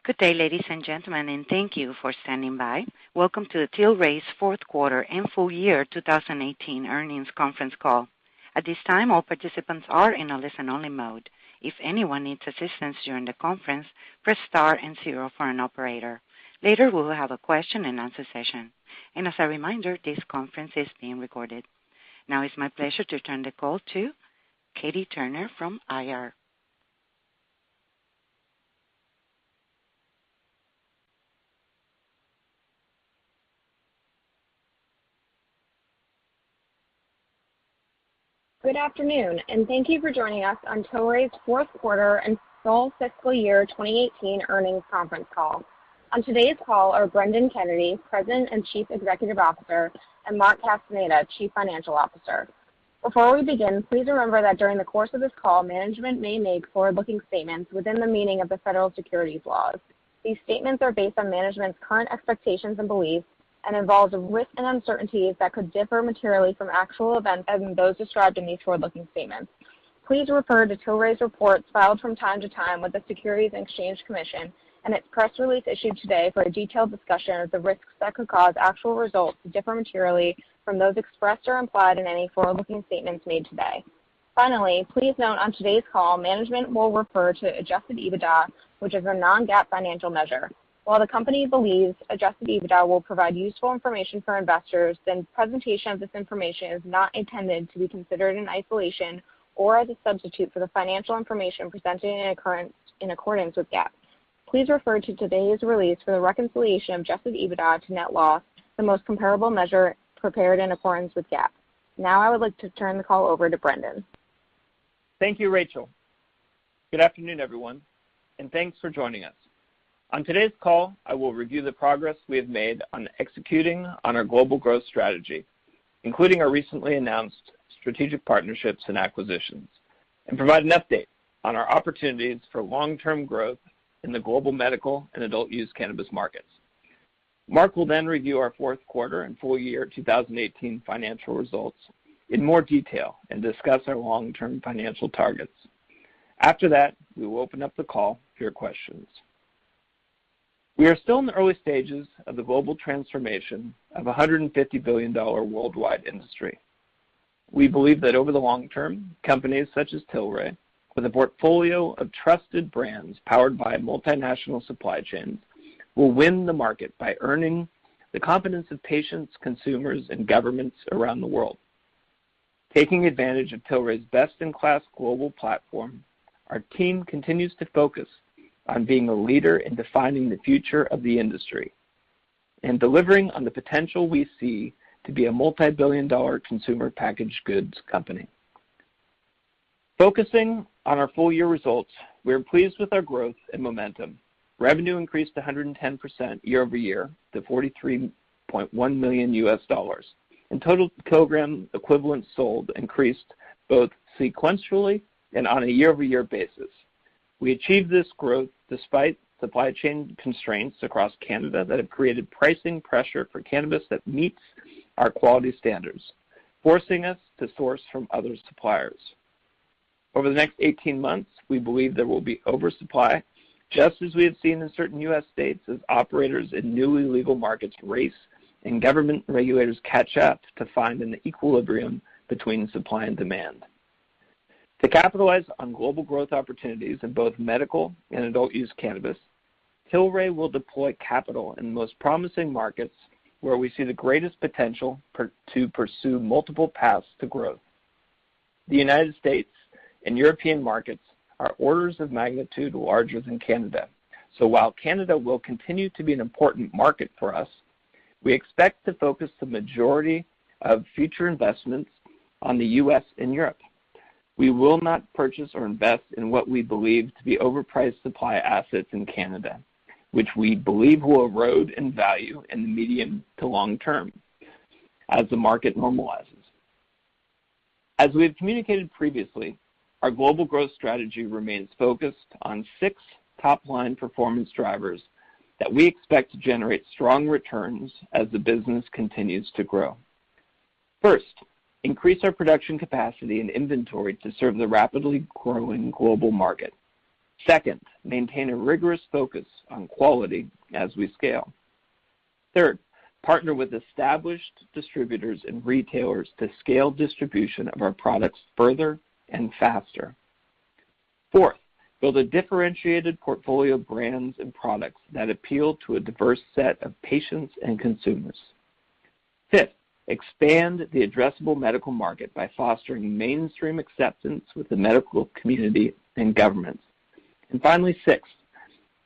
Good day, ladies and gentlemen, and thank you for standing by. Welcome to the Tilray's fourth quarter and full year 2018 earnings conference call. At this time, all participants are in a listen-only mode. If anyone needs assistance during the conference, press star and 0 for an operator. Later, we will have a question-and-answer session. And as a reminder, this conference is being recorded. Now it's my pleasure to turn the call to Katie Turner from IR. Good afternoon, and thank you for joining us on Tilray's fourth quarter and full fiscal year 2018 earnings conference call. On today's call are Brendan Kennedy, President and Chief Executive Officer, and Mark Castaneda, Chief Financial Officer. Before we begin, please remember that during the course of this call, management may make forward-looking statements within the meaning of the federal securities laws. These statements are based on management's current expectations and beliefs and involves risks and uncertainties that could differ materially from actual events and those described in these forward-looking statements. Please refer to Tilray's reports filed from time to time with the Securities and Exchange Commission and its press release issued today for a detailed discussion of the risks that could cause actual results to differ materially from those expressed or implied in any forward-looking statements made today. Finally, please note on today's call, management will refer to adjusted EBITDA, which is a non-GAAP financial measure. While the company believes adjusted EBITDA will provide useful information for investors, then presentation of this information is not intended to be considered in isolation or as a substitute for the financial information presented in accordance with GAAP. Please refer to today's release for the reconciliation of adjusted EBITDA to net loss, the most comparable measure prepared in accordance with GAAP. Now I would like to turn the call over to Brendan. Thank you, Rachel. Good afternoon, everyone, and thanks for joining us. On today's call, I will review the progress we have made on executing on our global growth strategy, including our recently announced strategic partnerships and acquisitions, and provide an update on our opportunities for long-term growth in the global medical and adult-use cannabis markets. Mark will then review our fourth quarter and full year 2018 financial results in more detail and discuss our long-term financial targets. After that, we will open up the call for your questions. We are still in the early stages of the global transformation of a $150 billion worldwide industry. We believe that over the long term, companies such as Tilray, with a portfolio of trusted brands powered by multinational supply chains, will win the market by earning the confidence of patients, consumers, and governments around the world. Taking advantage of Tilray's best-in-class global platform, our team continues to focus on being a leader in defining the future of the industry and delivering on the potential we see to be a multi-billion-dollar consumer packaged goods company. Focusing on our full-year results, we are pleased with our growth and momentum. Revenue increased 110% year-over-year to $43.1 million, and total kilogram equivalents sold increased both sequentially and on a year-over-year basis. We achieved this growth despite supply chain constraints across Canada that have created pricing pressure for cannabis that meets our quality standards, forcing us to source from other suppliers. Over the next 18 months, we believe there will be oversupply, just as we have seen in certain U.S. states as operators in newly legal markets race and government regulators catch up to find an equilibrium between supply and demand. To capitalize on global growth opportunities in both medical and adult-use cannabis, Tilray will deploy capital in the most promising markets where we see the greatest potential to pursue multiple paths to growth. The United States and European markets are orders of magnitude larger than Canada, so while Canada will continue to be an important market for us, we expect to focus the majority of future investments on the U.S. and Europe. We will not purchase or invest in what we believe to be overpriced supply assets in Canada, which we believe will erode in value in the medium to long term as the market normalizes. As we have communicated previously, our global growth strategy remains focused on 6 top-line performance drivers that we expect to generate strong returns as the business continues to grow. First, increase our production capacity and inventory to serve the rapidly growing global market. Second, maintain a rigorous focus on quality as we scale. Third, partner with established distributors and retailers to scale distribution of our products further and faster. Fourth, build a differentiated portfolio of brands and products that appeal to a diverse set of patients and consumers. Fifth, expand the addressable medical market by fostering mainstream acceptance with the medical community and governments. And finally, sixth,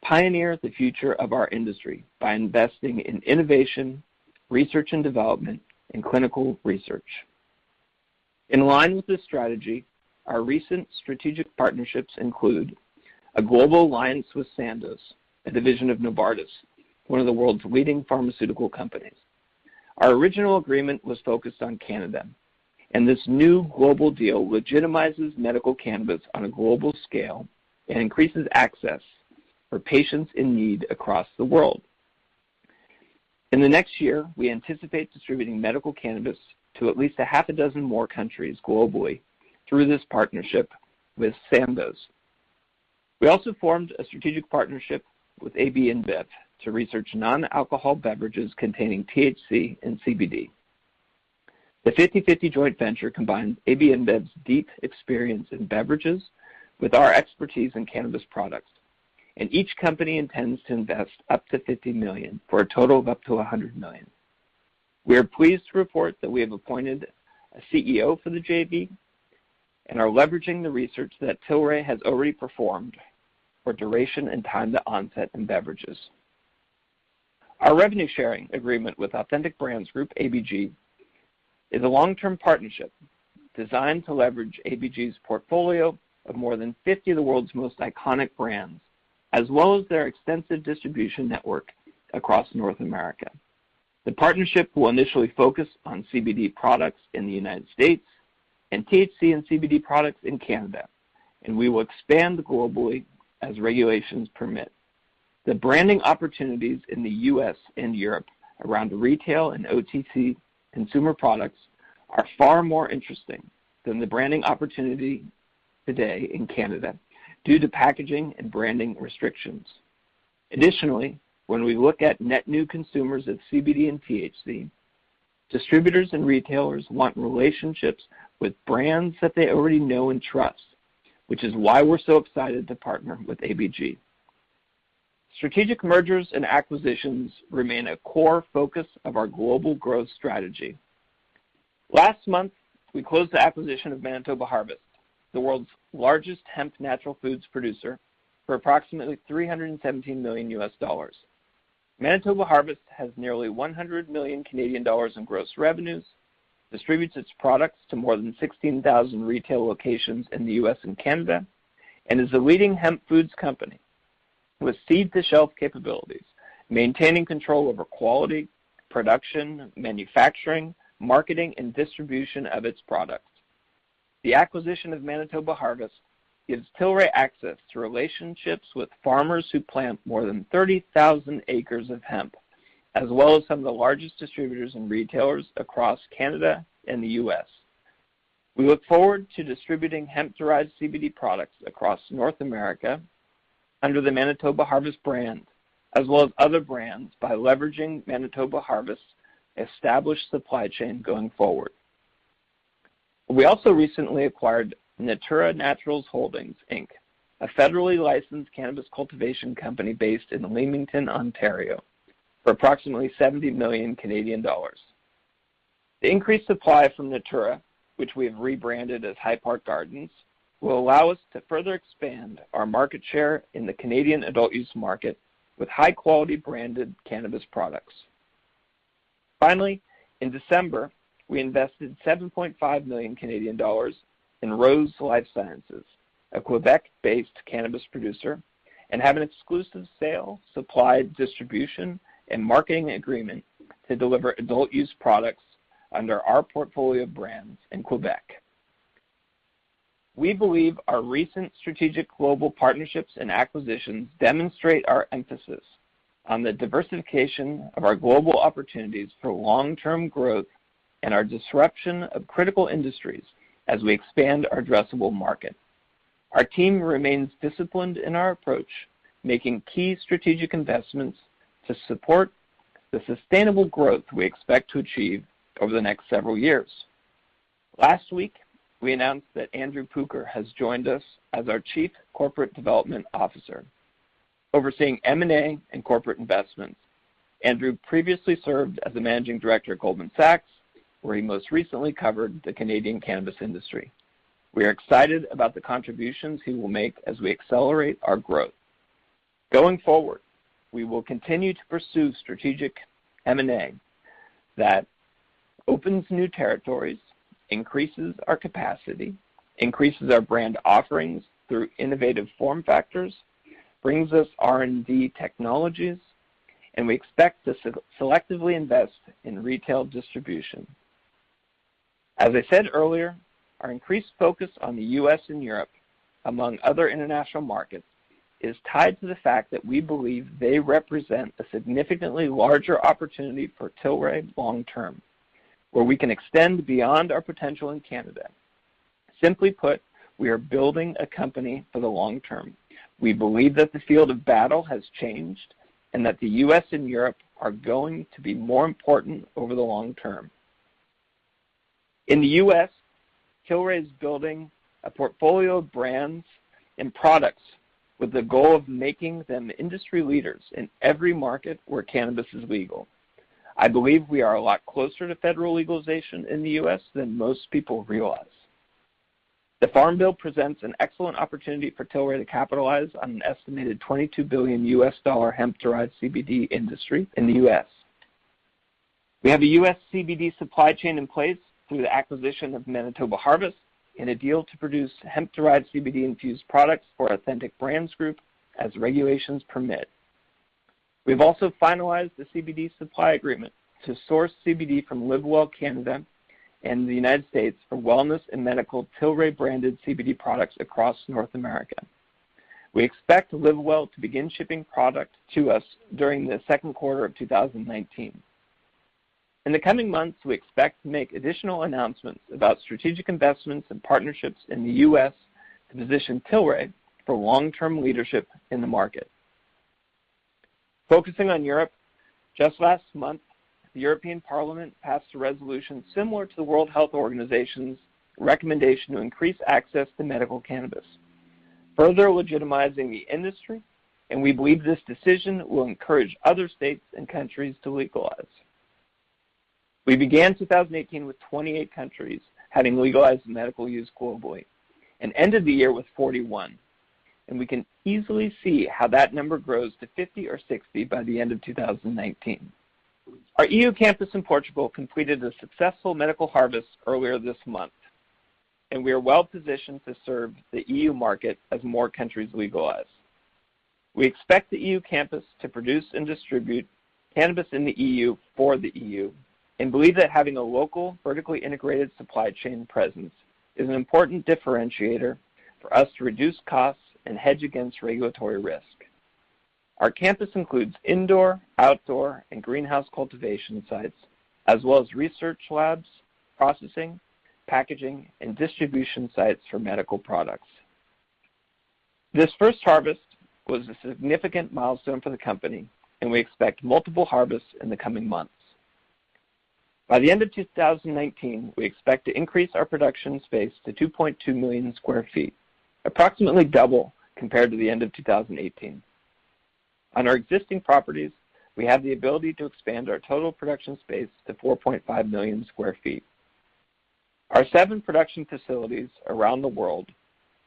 pioneer the future of our industry by investing in innovation, research and development, and clinical research. In line with this strategy, our recent strategic partnerships include a global alliance with Sandoz, a division of Novartis, one of the world's leading pharmaceutical companies. Our original agreement was focused on Canada, and this new global deal legitimizes medical cannabis on a global scale and increases access for patients in need across the world. In the next year, we anticipate distributing medical cannabis to at least a half a dozen more countries globally through this partnership with Sandoz. We also formed a strategic partnership with AB InBev to research non-alcohol beverages containing THC and CBD. The 50-50 joint venture combines AB InBev's deep experience in beverages with our expertise in cannabis products, and each company intends to invest up to $50 million for a total of up to $100 million. We are pleased to report that we have appointed a CEO for the JV and are leveraging the research that Tilray has already performed for duration and time to onset in beverages. Our revenue sharing agreement with Authentic Brands Group, ABG, is a long-term partnership designed to leverage ABG's portfolio of more than 50 of the world's most iconic brands, as well as their extensive distribution network across North America. The partnership will initially focus on CBD products in the United States and THC and CBD products in Canada, and we will expand globally as regulations permit. The branding opportunities in the U.S. and Europe around retail and OTC consumer products are far more interesting than the branding opportunity today in Canada due to packaging and branding restrictions. Additionally, when we look at net new consumers of CBD and THC, distributors and retailers want relationships with brands that they already know and trust, which is why we're so excited to partner with ABG. Strategic mergers and acquisitions remain a core focus of our global growth strategy. Last month, we closed the acquisition of Manitoba Harvest, the world's largest hemp natural foods producer, for approximately $317 million US. Manitoba Harvest has nearly 100 million Canadian dollars in gross revenues, distributes its products to more than 16,000 retail locations in the U.S. and Canada, and is a leading hemp foods company with seed-to-shelf capabilities, maintaining control over quality, production, manufacturing, marketing, and distribution of its products. The acquisition of Manitoba Harvest gives Tilray access to relationships with farmers who plant more than 30,000 acres of hemp, as well as some of the largest distributors and retailers across Canada and the U.S. We look forward to distributing hemp-derived CBD products across North America under the Manitoba Harvest brand, as well as other brands by leveraging Manitoba Harvest's established supply chain going forward. We also recently acquired Natura Naturals Holdings, Inc., a federally licensed cannabis cultivation company based in Leamington, Ontario, for approximately 70 million Canadian dollars. The increased supply from Natura, which we have rebranded as High Park Gardens, will allow us to further expand our market share in the Canadian adult use market with high-quality branded cannabis products. Finally, in December, we invested 7.5 million Canadian dollars in Rose Life Sciences, a Quebec-based cannabis producer, and have an exclusive sale, supply, distribution, and marketing agreement to deliver adult use products under our portfolio of brands in Quebec. We believe our recent strategic global partnerships and acquisitions demonstrate our emphasis on the diversification of our global opportunities for long-term growth and our disruption of critical industries as we expand our addressable market. Our team remains disciplined in our approach, making key strategic investments to support the sustainable growth we expect to achieve over the next several years. Last week, we announced that Andrew Pucher has joined us as our Chief Corporate Development Officer, overseeing M&A and corporate investments. Andrew previously served as the Managing Director at Goldman Sachs, where he most recently covered the Canadian cannabis industry. We are excited about the contributions he will make as we accelerate our growth. Going forward, we will continue to pursue strategic M&A that opens new territories, increases our capacity, increases our brand offerings through innovative form factors, brings us R&D technologies, and we expect to selectively invest in retail distribution. As I said earlier, our increased focus on the U.S. and Europe, among other international markets, is tied to the fact that we believe they represent a significantly larger opportunity for Tilray long term, where we can extend beyond our potential in Canada. Simply put, we are building a company for the long term. We believe that the field of battle has changed and that the U.S. and Europe are going to be more important over the long term. In the U.S., Tilray is building a portfolio of brands and products with the goal of making them industry leaders in every market where cannabis is legal. I believe we are a lot closer to federal legalization in the U.S. than most people realize. The Farm Bill presents an excellent opportunity for Tilray to capitalize on an estimated $22 billion hemp-derived CBD industry in the U.S. We have a U.S. CBD supply chain in place through the acquisition of Manitoba Harvest and a deal to produce hemp-derived CBD-infused products for Authentic Brands Group as regulations permit. We've also finalized the CBD supply agreement to source CBD from LiveWell Canada and the United States for wellness and medical Tilray-branded CBD products across North America. We expect LiveWell to begin shipping product to us during the second quarter of 2019. In the coming months, we expect to make additional announcements about strategic investments and partnerships in the U.S. to position Tilray for long-term leadership in the market. Focusing on Europe, just last month, the European Parliament passed a resolution similar to the World Health Organization's recommendation to increase access to medical cannabis, further legitimizing the industry, and we believe this decision will encourage other states and countries to legalize. We began 2018 with 28 countries having legalized medical use globally and ended the year with 41, and we can easily see how that number grows to 50 or 60 by the end of 2019. Our EU campus in Portugal completed a successful medical harvest earlier this month, and we are well positioned to serve the EU market as more countries legalize. We expect the EU campus to produce and distribute cannabis in the EU for the EU, and believe that having a local, vertically integrated supply chain presence is an important differentiator for us to reduce costs and hedge against regulatory risk. Our campus includes indoor, outdoor, and greenhouse cultivation sites, as well as research labs, processing, packaging, and distribution sites for medical products. This first harvest was a significant milestone for the company, and we expect multiple harvests in the coming months. By the end of 2019, we expect to increase our production space to 2.2 million square feet, approximately double compared to the end of 2018. On our existing properties, we have the ability to expand our total production space to 4.5 million square feet. Our 7 production facilities around the world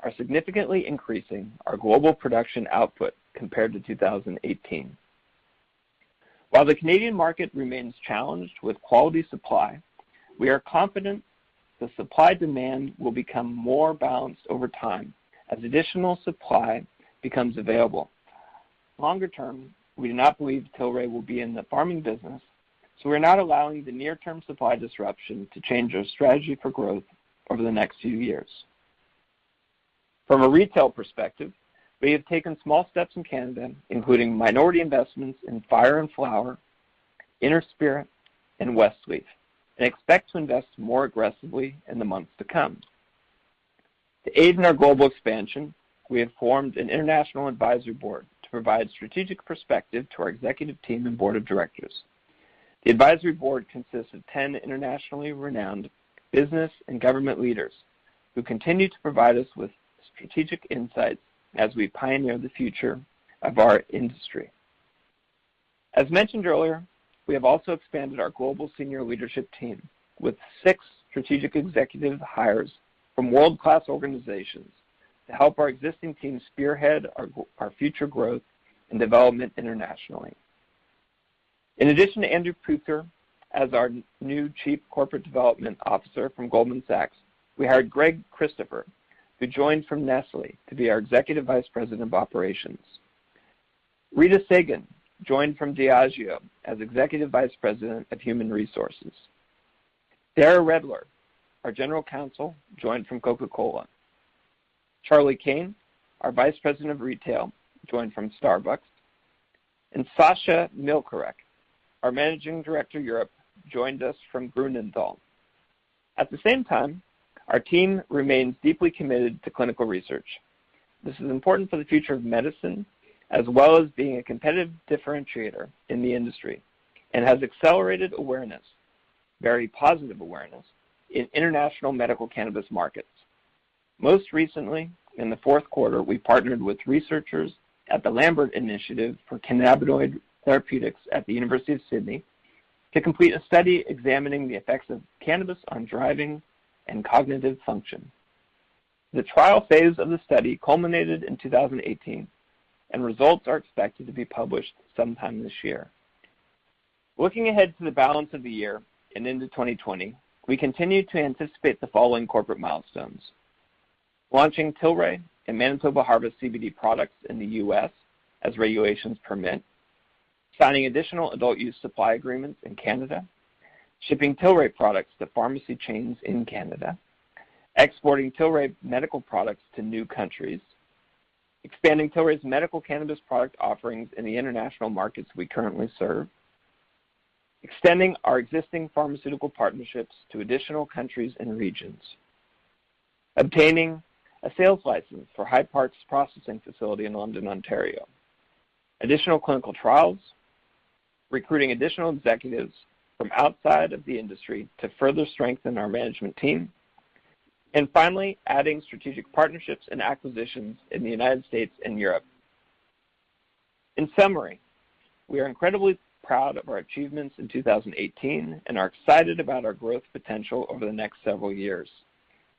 are significantly increasing our global production output compared to 2018. While the Canadian market remains challenged with quality supply, we are confident the supply-demand will become more balanced over time as additional supply becomes available. Longer term, we do not believe Tilray will be in the farming business, so we're not allowing the near-term supply disruption to change our strategy for growth over the next few years. From a retail perspective, we have taken small steps in Canada, including minority investments in Fire and Flower, Inner Spirit, and Westleaf, and expect to invest more aggressively in the months to come. To aid in our global expansion, we have formed an international advisory board to provide strategic perspective to our executive team and board of directors. The advisory board consists of 10 internationally renowned business and government leaders who continue to provide us with strategic insights as we pioneer the future of our industry. As mentioned earlier, we have also expanded our global senior leadership team with 6 strategic executive hires from world-class organizations to help our existing team spearhead our future growth and development internationally. In addition to Andrew Puther as our new Chief Corporate Development Officer from Goldman Sachs, we hired Greg Christopher, who joined from Nestle to be our Executive Vice President of Operations. Rita Sagan joined from Diageo as Executive Vice President of Human Resources. Dara Redler, our General Counsel, joined from Coca-Cola. Charlie Kane, our Vice President of Retail, joined from Starbucks. And Sasha Milkarek, our Managing Director Europe, joined us from Grunenthal. At the same time, our team remains deeply committed to clinical research. This is important for the future of medicine, as well as being a competitive differentiator in the industry, and has accelerated awareness, very positive awareness, in international medical cannabis markets. Most recently, in the fourth quarter, we partnered with researchers at the Lambert Initiative for Cannabinoid Therapeutics at the University of Sydney to complete a study examining the effects of cannabis on driving and cognitive function. The trial phase of the study culminated in 2018, and results are expected to be published sometime this year. Looking ahead to the balance of the year and into 2020, we continue to anticipate the following corporate milestones: launching Tilray and Manitoba Harvest CBD products in the U.S. as regulations permit, signing additional adult use supply agreements in Canada, shipping Tilray products to pharmacy chains in Canada, exporting Tilray medical products to new countries, expanding Tilray's medical cannabis product offerings in the international markets we currently serve, extending our existing pharmaceutical partnerships to additional countries and regions, obtaining a sales license for Hyde Park's processing facility in London, Ontario, additional clinical trials, recruiting additional executives from outside of the industry to further strengthen our management team, and finally, adding strategic partnerships and acquisitions in the United States and Europe. In summary, we are incredibly proud of our achievements in 2018 and are excited about our growth potential over the next several years.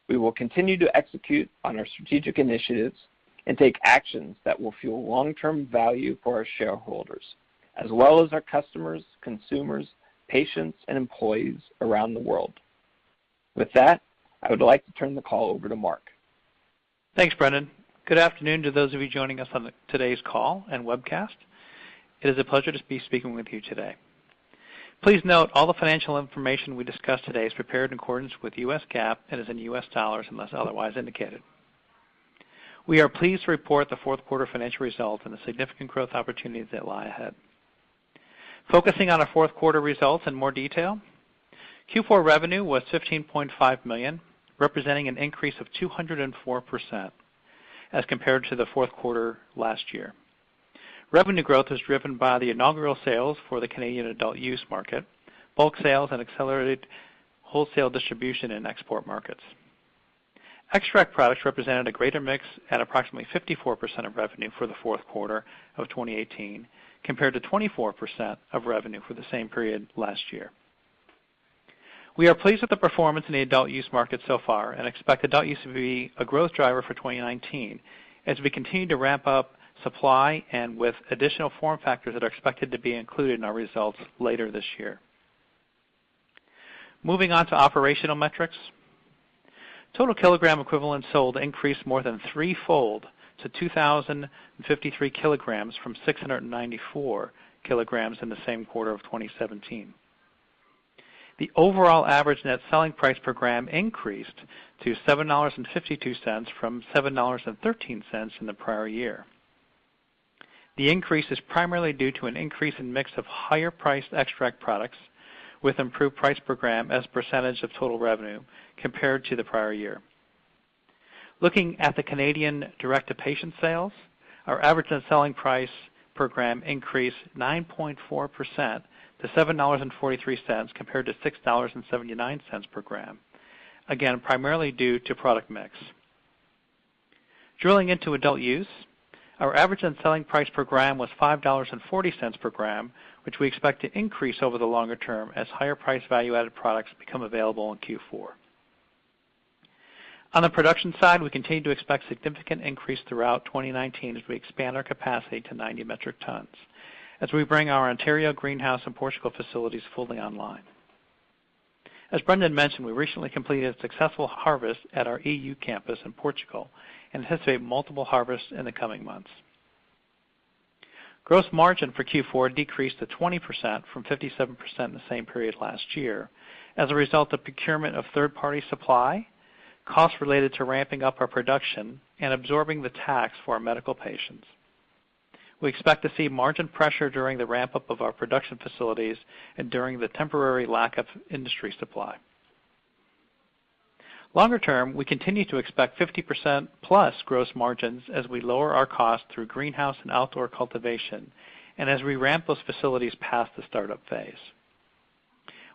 We will continue to execute on our strategic initiatives and take actions that will fuel long-term value for our shareholders, as well as our customers, consumers, patients, and employees around the world. With that, I would like to turn the call over to Mark. Thanks, Brendan. Good afternoon to those of you joining us on today's call and webcast. It is a pleasure to be speaking with you today. Please note all the financial information we discuss today is prepared in accordance with U.S. GAAP and is in U.S. dollars unless otherwise indicated. We are pleased to report the fourth quarter financial results and the significant growth opportunities that lie ahead. Focusing on our fourth quarter results in more detail, Q4 revenue was $15.5 million, representing an increase of 204% as compared to the fourth quarter last year. Revenue growth was driven by the inaugural sales for the Canadian adult use market, bulk sales, and accelerated wholesale distribution in export markets. Extract products represented a greater mix at approximately 54% of revenue for the fourth quarter of 2018, compared to 24% of revenue for the same period last year. We are pleased with the performance in the adult use market so far and expect adult use to be a growth driver for 2019 as we continue to ramp up supply and with additional form factors that are expected to be included in our results later this year. Moving on to operational metrics. Total kilogram equivalents sold increased more than threefold to 2,053 kilograms from 694 kilograms in the same quarter of 2017. The overall average net selling price per gram increased to $7.52 from $7.13 in the prior year. The increase is primarily due to an increase in mix of higher-priced extract products with improved price per gram as a percentage of total revenue compared to the prior year. Looking at the Canadian direct-to-patient sales, our average net selling price per gram increased 9.4% to $7.43 compared to $6.79 per gram, again primarily due to product mix. Drilling into adult use, our average net selling price per gram was $5.40 per gram, which we expect to increase over the longer term as higher price value-added products become available in Q4. On the production side, we continue to expect significant increase throughout 2019 as we expand our capacity to 90 metric tons, as we bring our Ontario greenhouse and Portugal facilities fully online. As Brendan mentioned, we recently completed a successful harvest at our EU campus in Portugal and anticipate multiple harvests in the coming months. Gross margin for Q4 decreased to 20% from 57% in the same period last year as a result of procurement of third-party supply, costs related to ramping up our production, and absorbing the tax for our medical patients. We expect to see margin pressure during the ramp-up of our production facilities and during the temporary lack of industry supply. Longer term, we continue to expect 50% plus gross margins as we lower our costs through greenhouse and outdoor cultivation and as we ramp those facilities past the startup phase.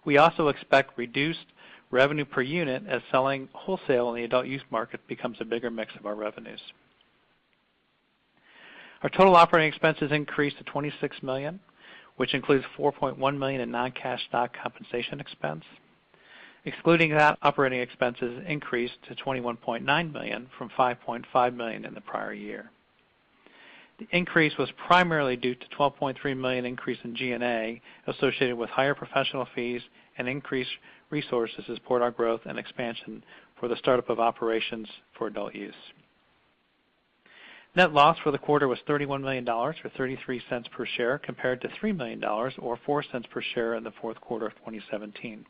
We also expect reduced revenue per unit as selling wholesale in the adult use market becomes a bigger mix of our revenues. Our total operating expenses increased to $26 million, which includes $4.1 million in non-cash stock compensation expense. Excluding that, operating expenses increased to $21.9 million from $5.5 million in the prior year. The increase was primarily due to $12.3 million increase in G&A associated with higher professional fees and increased resources to support our growth and expansion for the startup of operations for adult use. Net loss for the quarter was $31 million, or 33 cents per share, compared to $3 million, or 4 cents per share in the fourth quarter of 2017.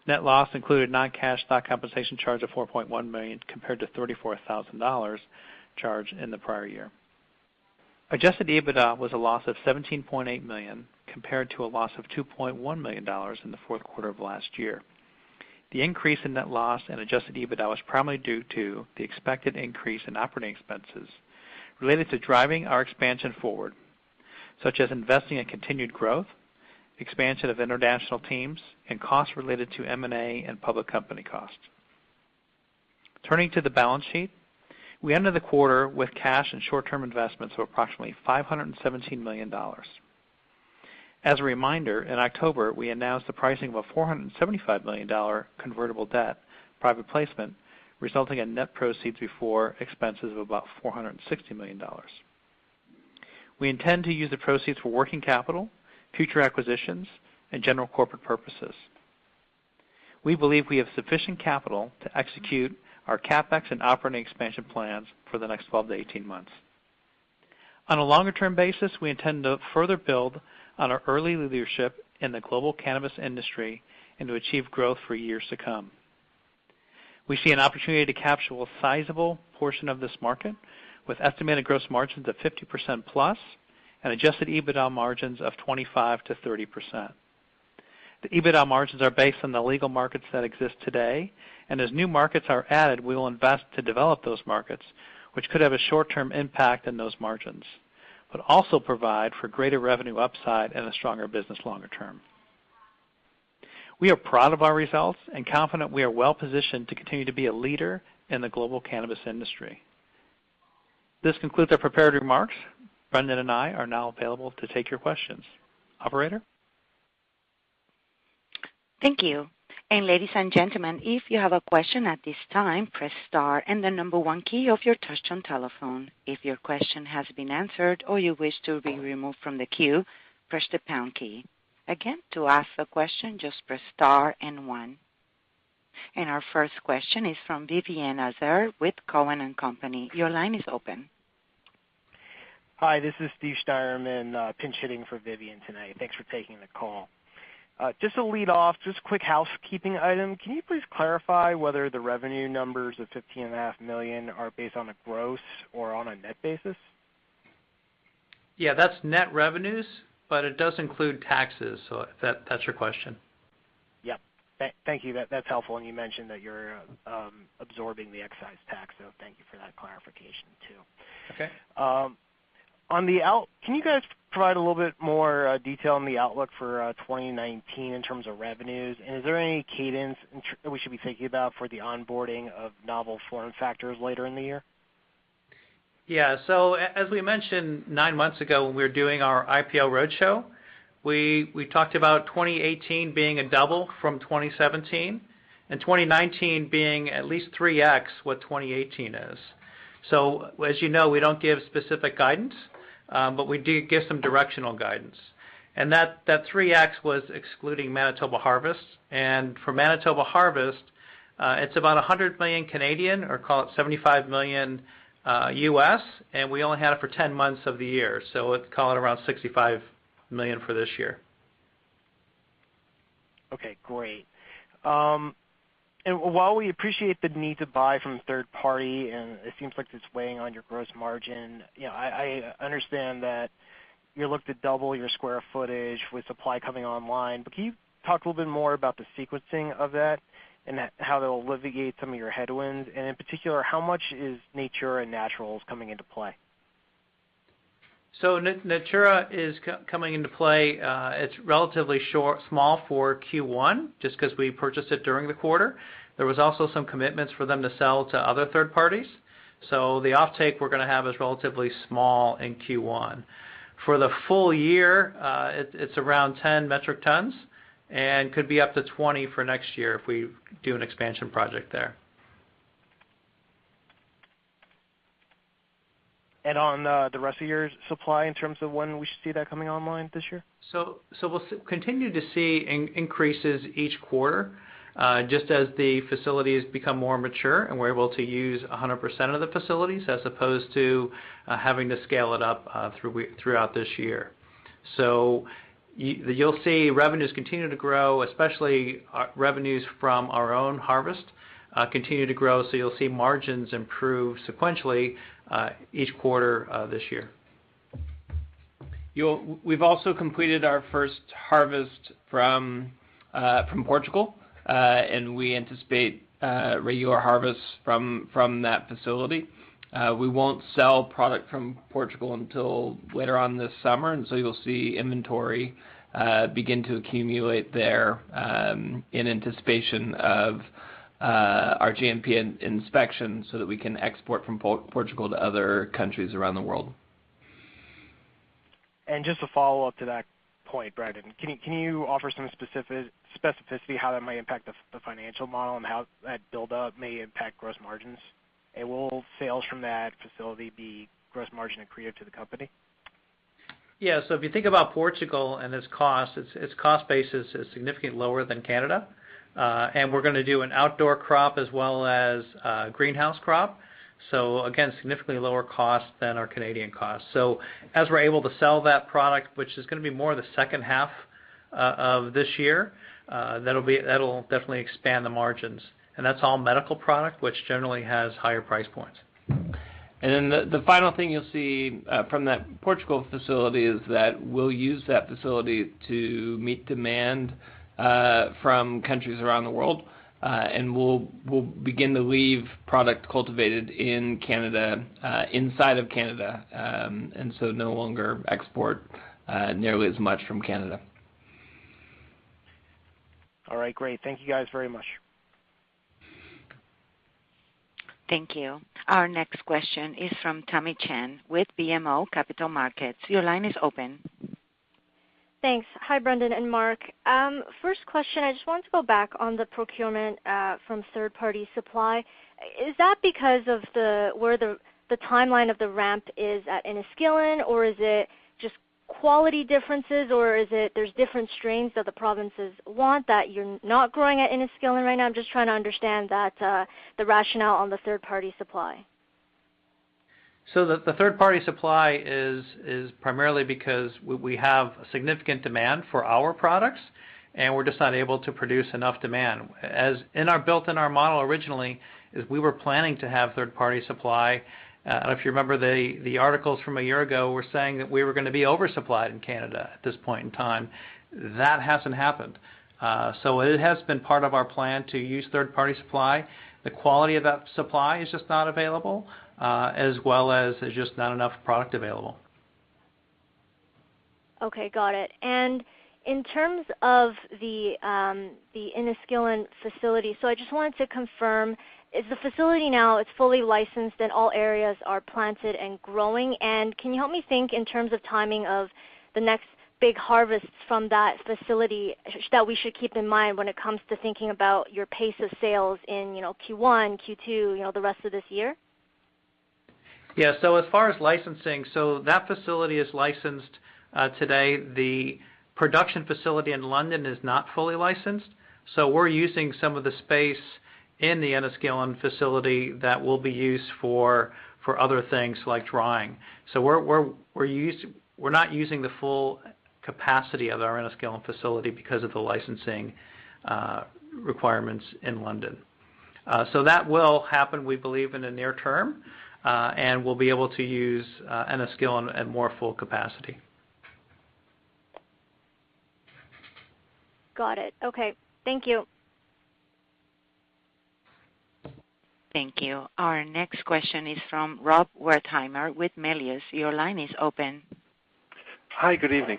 Net loss included non-cash stock compensation charge of $4.1 million compared to $34,000 charge in the prior year. Adjusted EBITDA was a loss of $17.8 million compared to a loss of $2.1 million in the fourth quarter of last year. The increase in net loss and adjusted EBITDA was primarily due to the expected increase in operating expenses related to driving our expansion forward, such as investing in continued growth, expansion of international teams, and costs related to M&A and public company costs. Turning to the balance sheet, we ended the quarter with cash and short-term investments of approximately $517 million. As a reminder, in October, we announced the pricing of a $475 million convertible debt private placement, resulting in net proceeds before expenses of about $460 million. We intend to use the proceeds for working capital, future acquisitions, and general corporate purposes. We believe we have sufficient capital to execute our CapEx and operating expansion plans for the next 12 to 18 months. On a longer-term basis, we intend to further build on our early leadership in the global cannabis industry and to achieve growth for years to come. We see an opportunity to capture a sizable portion of this market with estimated gross margins of 50% plus and adjusted EBITDA margins of 25 to 30%. The EBITDA margins are based on the legal markets that exist today, and as new markets are added, we will invest to develop those markets, which could have a short-term impact on those margins, but also provide for greater revenue upside and a stronger business longer term. We are proud of our results and confident we are well positioned to continue to be a leader in the global cannabis industry. This concludes our prepared remarks. Brendan and I are now available to take your questions. Operator? Thank you. And ladies and gentlemen, if you have a question at this time, press star and the number 1 key of your touch-tone telephone. If your question has been answered or you wish to be removed from the queue, press the pound key. Again, to ask a question, just press star and 1. And our first question is from Vivien Azer with Cowen and Company. Your line is open. Hi, this is Steve Steierman, pinch hitting for Vivien tonight. Thanks for taking the call. Just to lead off, just a quick housekeeping item. Can you please clarify whether the revenue numbers of $15.5 million are based on a gross or on a net basis? Yeah, that's net revenues, but it does include taxes, so if that's your question. Yep. Thank you. That's helpful. And you mentioned that you're absorbing the excise tax, so thank you for that clarification too. Okay. Can you guys provide a little bit more detail on the outlook for 2019 in terms of revenues? And is there any cadence that we should be thinking about for the onboarding of novel form factors later in the year? Yeah, so as we mentioned 9 months ago when we were doing our IPO roadshow, we talked about 2018 being a double from 2017 and 2019 being at least 3x what 2018 is. So as you know, we don't give specific guidance, but we do give some directional guidance. And that 3x was excluding Manitoba Harvest. And for Manitoba Harvest, it's about 100 million Canadian, or call it 75 million US, and we only had it for 10 months of the year. So let's call it around 65 million for this year. Okay, great. And while we appreciate the need to buy from third party, and it seems like it's weighing on your gross margin, I understand that you're looking to double your square footage with supply coming online. But can you talk a little bit more about the sequencing of that and how that will alleviate some of your headwinds? And in particular, how much is Natura and Naturals coming into play? So Natura is coming into play. It's relatively small for Q1, just because we purchased it during the quarter. There was also some commitments for them to sell to other third parties. So the offtake we're going to have is relatively small in Q1. For the full year, it's around 10 metric tons, and could be up to 20 for next year if we do an expansion project there. And on the rest of your supply, in terms of when we should see that coming online this year? So we'll continue to see increases each quarter, just as the facilities become more mature and we're able to use 100% of the facilities as opposed to having to scale it up throughout this year. So you'll see revenues continue to grow, especially revenues from our own harvest continue to grow. So you'll see margins improve sequentially each quarter this year. We've also completed our first harvest from Portugal, and we anticipate regular harvests from that facility. We won't sell product from Portugal until later on this summer, and so you'll see inventory begin to accumulate there in anticipation of our GMP inspection so that we can export from Portugal to other countries around the world. And just a follow-up to that point, Brendan, can you offer some specificity how that might impact the financial model and how that build-up may impact gross margins? And will sales from that facility be gross margin accretive to the company? Yeah, so if you think about Portugal and its cost basis is significantly lower than Canada. And we're going to do an outdoor crop as well as a greenhouse crop. So again, significantly lower cost than our Canadian costs. So as we're able to sell that product, which is going to be more the second half of this year, that'll definitely expand the margins. And that's all medical product, which generally has higher price points. And then the final thing you'll see from that Portugal facility is that we'll use that facility to meet demand from countries around the world, and we'll begin to leave product cultivated in Canada inside of Canada, and so no longer export nearly as much from Canada. All right, great. Thank you guys very much. Thank you. Our next question is from Tammy Chen with BMO Capital Markets. Your line is open. Thanks. Hi, Brendan and Mark. First question, I just wanted to go back on the procurement from third-party supply. Is that because of where the timeline of the ramp is at Enniskillen, or is it just quality differences, or is it there's different strains that the provinces want that you're not growing at Enniskillen right now? I'm just trying to understand that the rationale on the third-party supply. So the third-party supply is primarily because we have a significant demand for our products, and we're just not able to produce enough demand. As built in our model originally, is we were planning to have third-party supply. If you remember the articles from a year ago were saying that we were going to be oversupplied in Canada at this point in time. That hasn't happened. So it has been part of our plan to use third-party supply. The quality of that supply is just not available, as well as there's just not enough product available. Okay, got it. And in terms of the Enniskillen facility, so I just wanted to confirm, is the facility now, it's fully licensed and all areas are planted and growing? And can you help me think in terms of timing of the next big harvests from that facility that we should keep in mind when it comes to thinking about your pace of sales in, Q1, Q2, the rest of this year? Yeah, so as far as licensing, so that facility is licensed today. The production facility in London is not fully licensed, so we're using some of the space in the Enniskillen facility that will be used for other things like drying. So we're not using the full capacity of our Enniskillen facility because of the licensing requirements in London. So that will happen, we believe, in the near term, and we'll be able to use Enniskillen at more full capacity. Got it. Okay. Thank you. Thank you. Our next question is from Rob Wertheimer with Melius. Your line is open. Hi, good evening.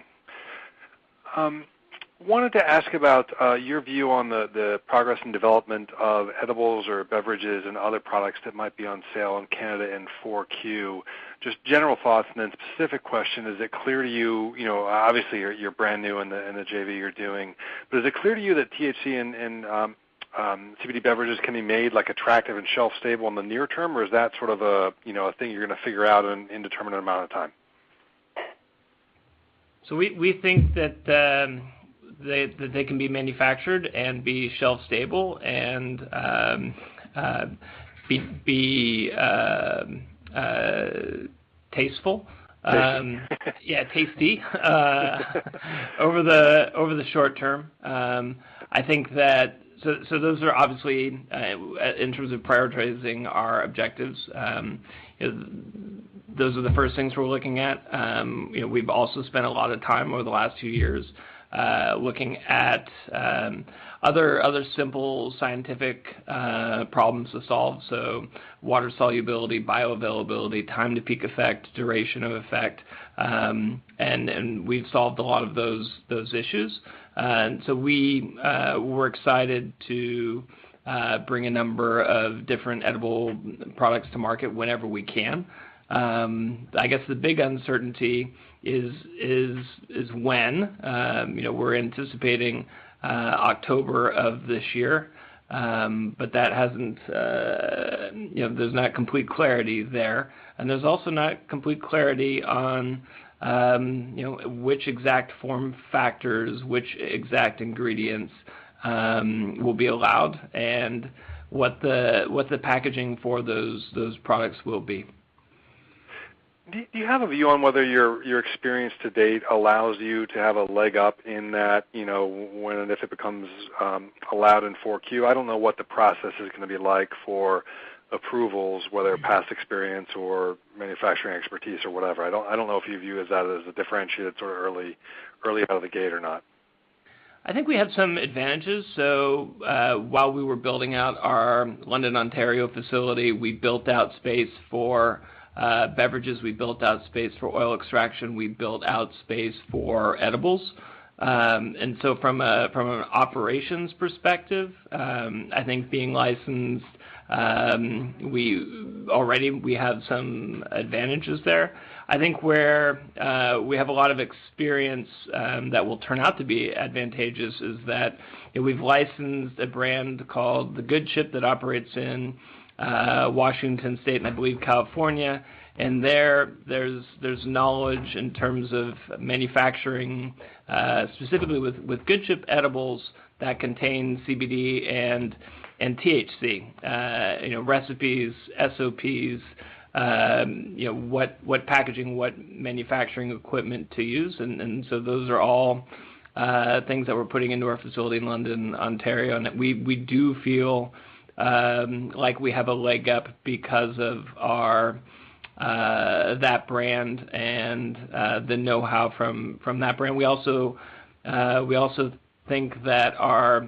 Wanted to ask about your view on the progress and development of edibles or beverages and other products that might be on sale in Canada in 4Q. Just general thoughts, and then specific question, is it clear to you, obviously you're brand new in the JV you're doing, but is it clear to you that THC and CBD beverages can be made like attractive and shelf stable in the near term, or is that sort of a thing you're going to figure out in an indeterminate amount of time? So we think that that they can be manufactured and be shelf stable and be tasteful. Yeah, tasty over the short term. I think that so those are obviously in terms of prioritizing our objectives. Those are the first things we're looking at. We've also spent a lot of time over the last 2 years looking at other simple scientific problems to solve. So water solubility, bioavailability, time to peak effect, duration of effect, and we've solved a lot of those issues. And so we're excited to bring a number of different edible products to market whenever we can. I guess the big uncertainty is when. We're anticipating October of this year, but that hasn't. There's not complete clarity there, and there's also not complete clarity on which exact form factors, which exact ingredients will be allowed, and what the packaging for those products will be. Do you have a view on whether your experience to date allows you to have a leg up in that, when and if it becomes allowed in 4Q? I don't know what the process is going to be like for approvals, whether past experience or manufacturing expertise or whatever. I don't know if you view that as a differentiated sort of early out of the gate or not. I think we have some advantages. So while we were building out our London, Ontario facility, we built out space for beverages, we built out space for oil extraction, we built out space for edibles. And so from an operations perspective, I think being licensed, we have some advantages there. I think where we have a lot of experience that will turn out to be advantageous is that we've licensed a brand called The Good Chip that operates in Washington State and I believe California, and there's knowledge in terms of manufacturing, specifically with Good Chip edibles that contain CBD and THC, recipes, SOPs, what packaging, what manufacturing equipment to use, and so those are all things that we're putting into our facility in London, Ontario, and we do feel like we have a leg up because of our that brand and the know-how from that brand. We also think that our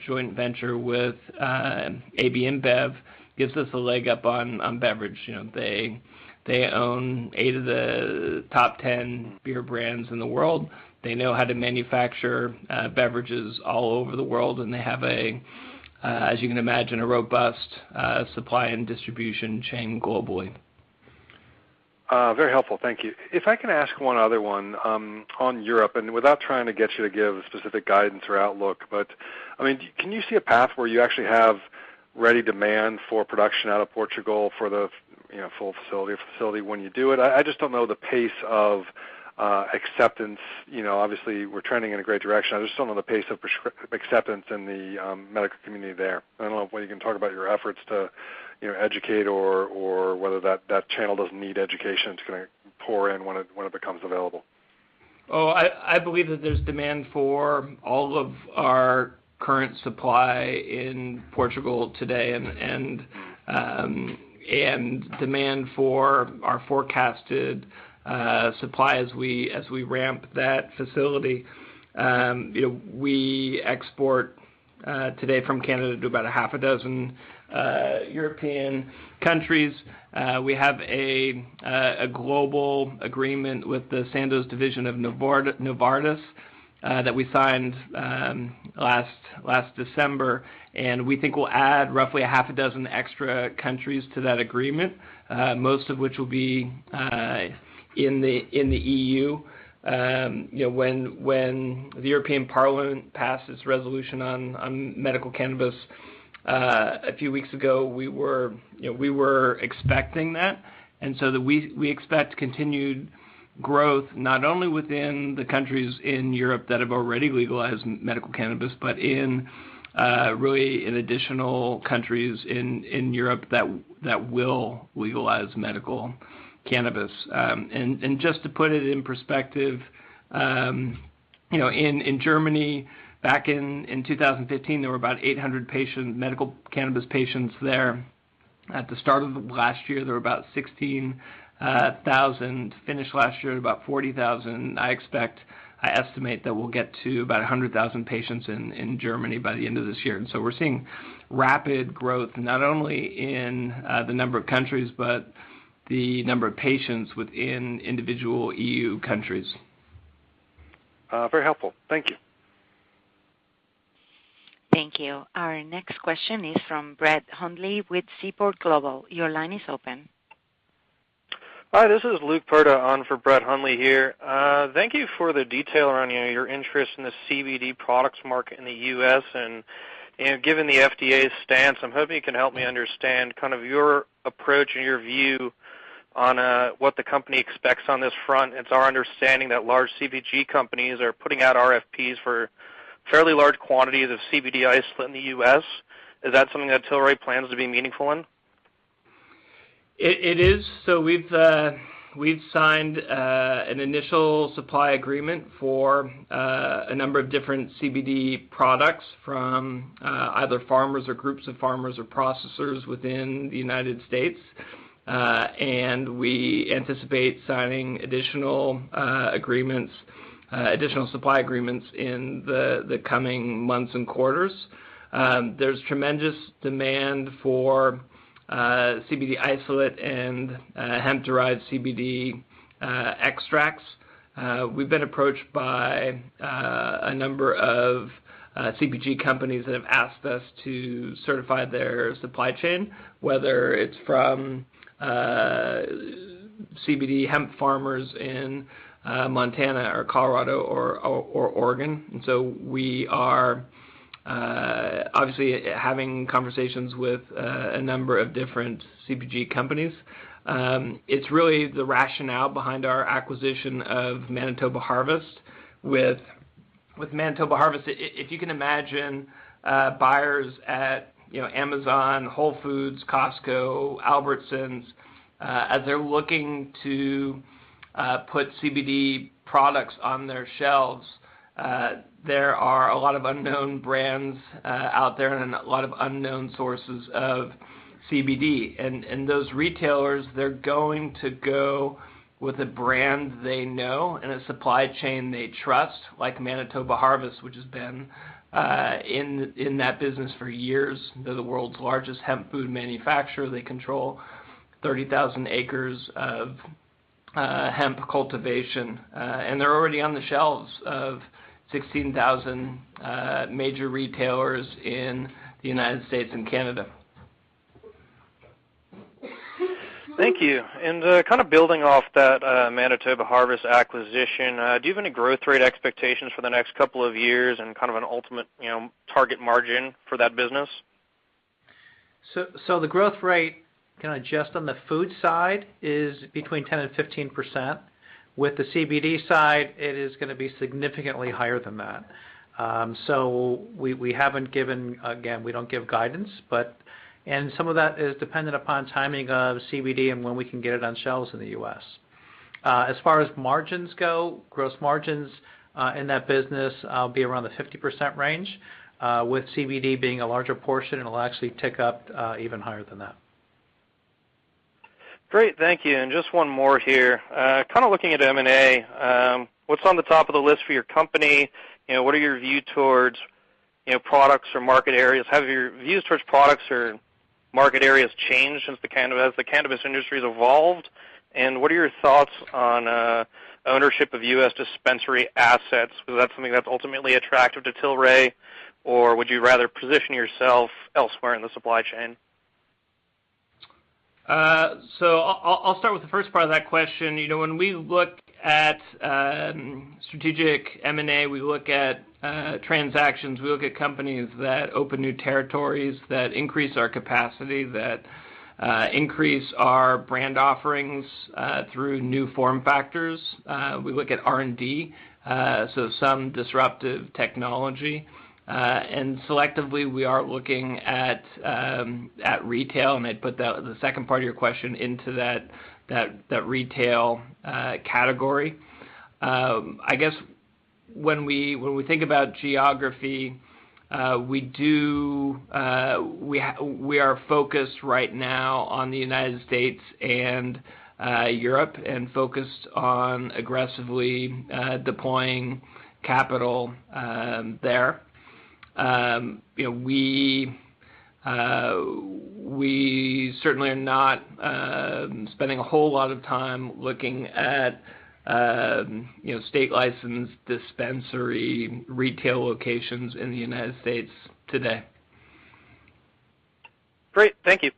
joint venture with AB InBev gives us a leg up on beverage. They own 8 of the top 10 beer brands in the world. They know how to manufacture beverages all over the world, and they have as you can imagine, a robust supply and distribution chain globally. Very helpful, thank you. If I can ask one other one on Europe, and without trying to get you to give specific guidance or outlook, but can you see a path where you actually have ready demand for production out of Portugal for the full facility when you do it? I just don't know the pace of acceptance. Obviously we're trending in a great direction. I just don't know the pace of acceptance in the medical community there. I don't know if you can talk about your efforts to educate or whether that channel doesn't need education. It's going to pour in when it becomes available. Oh, I believe that there's demand for all of our current supply in Portugal today, and demand for our forecasted supply as we ramp that facility. We export today from Canada to about a half a dozen European countries. We have a global agreement with the Sandoz division of Novartis that we signed last December, and we think we'll add roughly a half a dozen extra countries to that agreement, most of which will be in the EU. When the European Parliament passed its resolution on medical cannabis a few weeks ago, we were expecting that, and so that we expect continued growth not only within the countries in Europe that have already legalized medical cannabis, but in additional countries in Europe that will legalize medical cannabis. And just to put it in perspective, in Germany back in 2015, there were about 800 medical cannabis patients there. At the start of last year, there were about 16,000. Finished last year at about 40,000. I estimate that we'll get to about 100,000 patients in Germany by the end of this year. And so we're seeing rapid growth, not only in the number of countries, but the number of patients within individual EU countries. Very helpful. Thank you. Thank you. Our next question is from Brett Hundley with Seaport Global. Your line is open. Hi, this is Luke Perta on for Brett Hundley here. Thank you for the detail around your interest in the CBD products market in the U.S. and given the FDA's stance, I'm hoping you can help me understand kind of your approach and your view on what the company expects on this front. It's our understanding that large CPG companies are putting out RFPs for fairly large quantities of CBD isolate in the U.S. Is that something that Tilray plans to be meaningful in? It is. So we've signed an initial supply agreement for a number of different CBD products from either farmers or groups of farmers or processors within the United States. And we anticipate signing additional supply agreements in the coming months and quarters. There's tremendous demand for CBD isolate and hemp-derived CBD extracts. We've been approached by a number of CPG companies that have asked us to certify their supply chain, whether it's from CBD hemp farmers in Montana or Colorado or Oregon. And so we are obviously having conversations with a number of different CPG companies. It's really the rationale behind our acquisition of Manitoba Harvest. With Manitoba Harvest, if you can imagine buyers at Amazon, Whole Foods, Costco, Albertsons, as they're looking to put CBD products on their shelves, there are a lot of unknown brands out there and a lot of unknown sources of CBD. And those retailers, they're going to go with a brand they know and a supply chain they trust, like Manitoba Harvest, which has been in that business for years. They're the world's largest hemp food manufacturer. They control 30,000 acres of hemp cultivation, and they're already on the shelves of 16,000 major retailers in the United States and Canada. Thank you. And kind of building off that Manitoba Harvest acquisition, do you have any growth rate expectations for the next couple of years and kind of an ultimate, target margin for that business? So the growth rate, kind of just on the food side, is between 10 and 15%. With the CBD side, it is going to be significantly higher than that. So we haven't given, again, we don't give guidance, and some of that is dependent upon timing of CBD and when we can get it on shelves in the U.S. As far as margins go, gross margins in that business will be around the 50% range, with CBD being a larger portion, and it'll actually tick up even higher than that. Great, thank you. And just one more here. Kind of looking at M&A, what's on the top of the list for your company? What are your views towards, products or market areas? Have your views towards products or market areas changed since as the cannabis industry has evolved? And what are your thoughts on ownership of U.S. dispensary assets? Was that something that's ultimately attractive to Tilray, or would you rather position yourself elsewhere in the supply chain? So I'll start with the first part of that question. When we look at strategic M&A, we look at transactions, we look at companies that open new territories, that increase our capacity, that increase our brand offerings through new form factors. We look at R&D, so some disruptive technology. And selectively, we are looking at retail, and I'd put the second part of your question into that retail category. I guess when we think about geography, we are focused right now on the United States and Europe, and focused on aggressively deploying capital there. We certainly are not spending a whole lot of time looking at state licensed dispensary retail locations in the United States today. Great, thank you.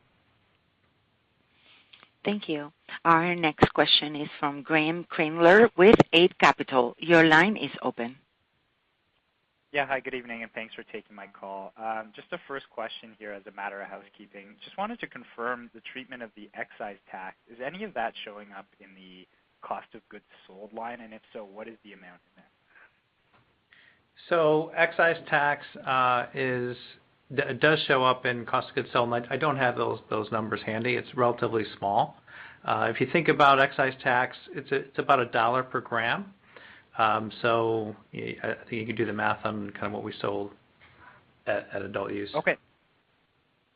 Thank you. Our next question is from Graham Kremler with 8 Capital. Your line is open. Yeah, hi, good evening, and thanks for taking my call. Just a first question here as a matter of housekeeping. Just wanted to confirm the treatment of the excise tax. Is any of that showing up in the cost of goods sold line, and if so, what is the amount in there? So excise tax does show up in cost of goods sold. I don't have those numbers handy. It's relatively small. If you think about excise tax, it's about $1 per gram. So I think you can do the math on kind of what we sold at adult use. Okay.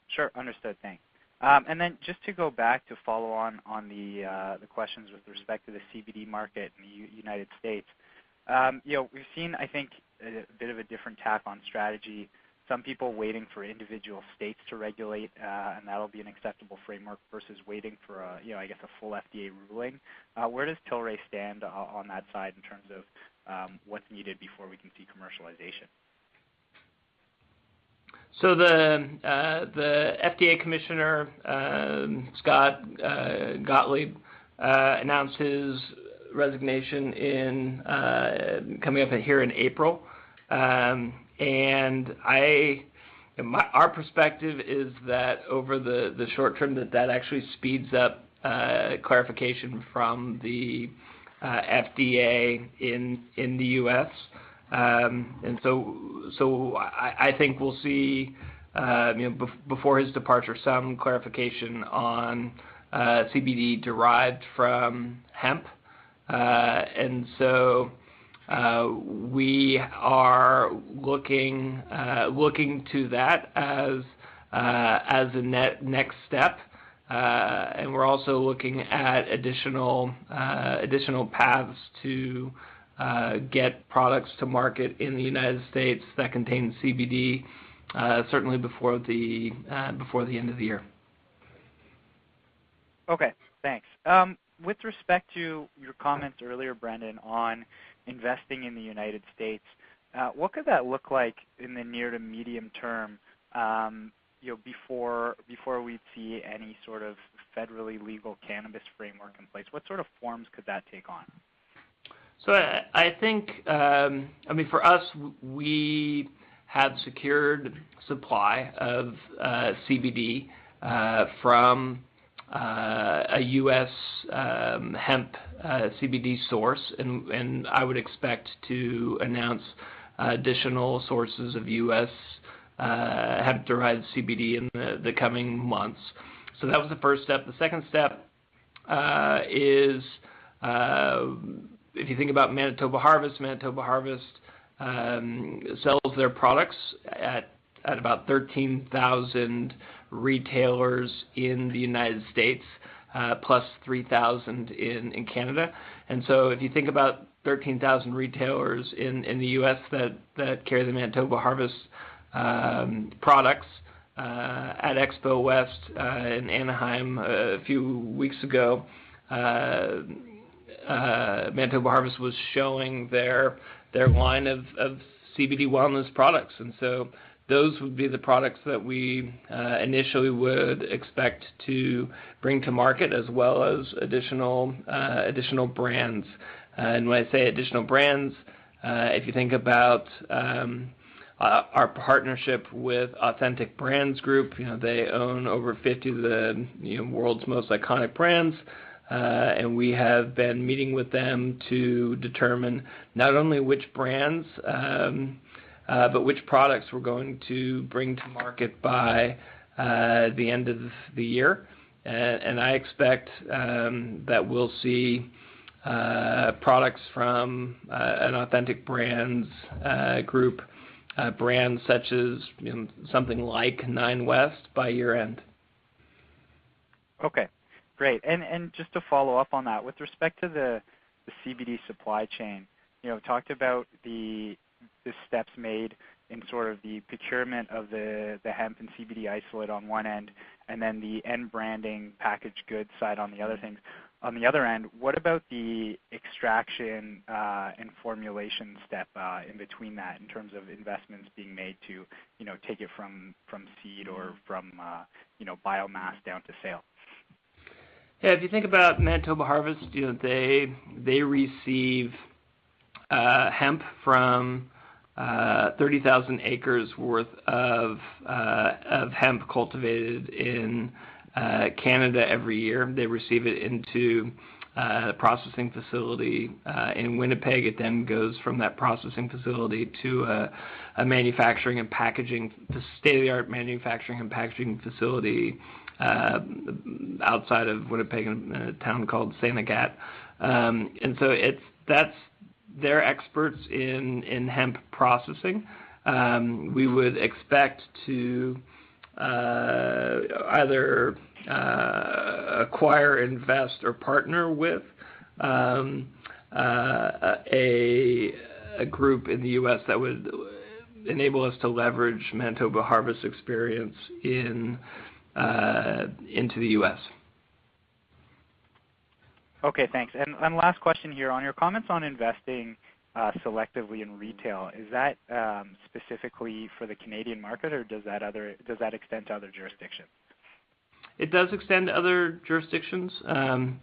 Sure, understood. Thanks. And then just to go back to follow on the questions with respect to the CBD market in the United States, we've seen, I think, a bit of a different tack on strategy. Some people waiting for individual states to regulate, and that'll be an acceptable framework versus waiting for a full FDA ruling. Where does Tilray stand on that side in terms of what's needed before we can see commercialization? So the FDA Commissioner, Scott Gottlieb, announced his resignation coming up here in April. And our perspective is that over the short term that actually speeds up clarification from the FDA in the U.S. And so I think we'll see before his departure some clarification on CBD derived from hemp, and so. We are looking to that as a next step. and we're also looking at additional paths to get products to market in the United States that contain CBD, certainly before the end of the year. Okay, thanks. With respect to your comments earlier, Brendan, on investing in the United States, what could that look like in the near to medium term? Before we'd see any sort of federally legal cannabis framework in place, what sort of forms could that take on? So I think, for us, we have secured supply of CBD from a U.S. hemp CBD source, and I would expect to announce additional sources of U.S. hemp-derived CBD in the coming months. So that was the first step. The second step is, if you think about Manitoba Harvest sells their products at about 13,000 retailers in the United States, plus 3,000 in Canada. And so if you think about 13,000 retailers in the U.S. that carry the Manitoba Harvest products, at Expo West in Anaheim a few weeks ago, Manitoba Harvest was showing their line of CBD wellness products, and so those would be the products that we initially would expect to bring to market, as well as additional brands. And when I say additional brands, if you think about our partnership with Authentic Brands Group, they own over 50 of the world's most iconic brands, and we have been meeting with them to determine not only which brands, but which products we're going to bring to market by the end of the year. And I expect that we'll see products from an Authentic Brands Group, brands such as something like Nine West by year end. Okay, great. And just to follow up on that, with respect to the CBD supply chain, talked about the steps made in sort of the procurement of the hemp and CBD isolate on one end, and then the end branding packaged goods side on the other things. On the other end, what about the extraction and formulation step in between that, in terms of investments being made to take it from seed or from biomass down to sale? Yeah, if you think about Manitoba Harvest, they receive hemp from 30,000 acres worth of hemp cultivated in Canada every year. They receive it into a processing facility in Winnipeg. It then goes from that processing facility to a manufacturing and packaging, state-of-the-art manufacturing and packaging facility outside of Winnipeg in a town called St. Agat. And so they're experts in hemp processing. We would expect to either acquire, invest, or partner with a group in the U.S. that would enable us to leverage Manitoba Harvest experience into the U.S. Okay, thanks. And last question here, on your comments on investing selectively in retail, is that specifically for the Canadian market, or does that extend to other jurisdictions? It does extend to other jurisdictions. The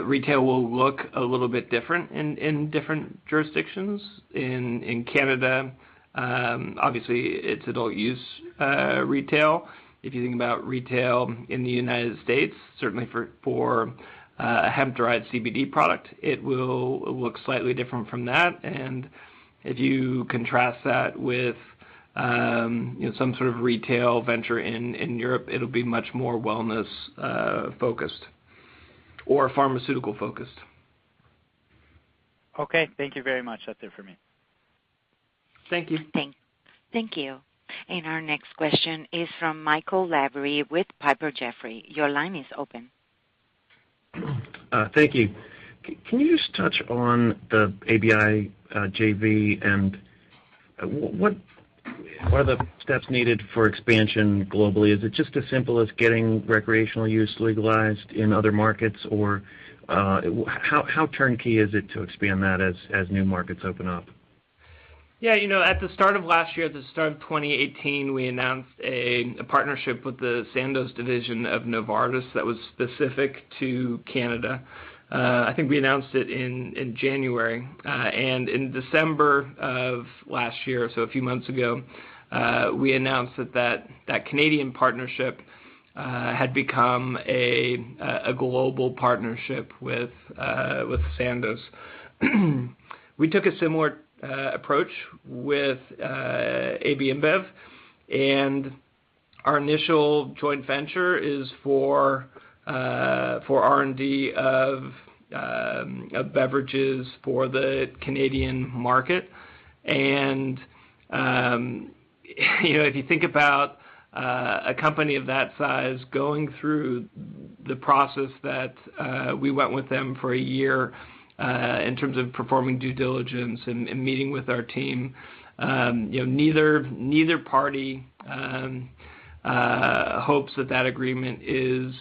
retail will look a little bit different in different jurisdictions. In Canada, obviously it's adult use retail. If you think about retail in the United States, certainly for a hemp-derived CBD product, it will look slightly different from that. And if you contrast that with some sort of retail venture in Europe, it'll be much more wellness focused or pharmaceutical focused. Okay, thank you very much. That's it for me. Thank you. Thank you. And our next question is from Michael Lavery with Piper Jaffray. Your line is open. Thank you. Can you just touch on the ABI JV and what are the steps needed for expansion globally? Is it just as simple as getting recreational use legalized in other markets, or how turnkey is it to expand that as new markets open up? Yeah, at the start of last year, at the start of 2018, we announced a partnership with the Sandoz division of Novartis that was specific to Canada. I think we announced it in January, and in December of last year, so a few months ago, we announced that Canadian partnership had become a global partnership with Sandoz. We took a similar approach with AB InBev, and our initial joint venture is for R&D of beverages for the Canadian market. And if you think about a company of that size going through the process that we went with them for a year in terms of performing due diligence and meeting with our team, neither party hopes that agreement is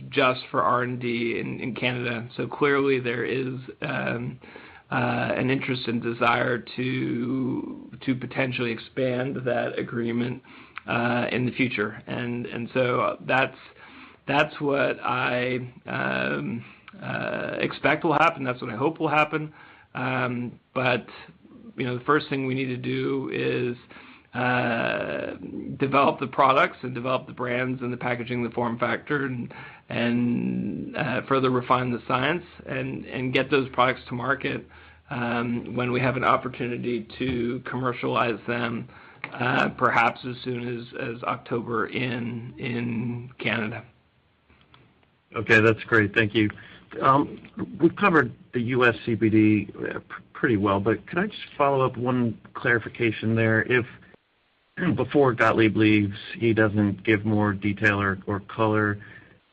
just for R&D in Canada. So clearly there is an interest and desire to potentially expand that agreement in the future, and so that's what I expect will happen. That's what I hope will happen. But the first thing we need to do is develop the products and develop the brands and the packaging, the form factor, and further refine the science and get those products to market when we have an opportunity to commercialize them, perhaps as soon as October in Canada. Okay, that's great. Thank you. We've covered the U.S. CBD pretty well, but could I just follow up one clarification there? If before Gottlieb leaves, he doesn't give more detail or color,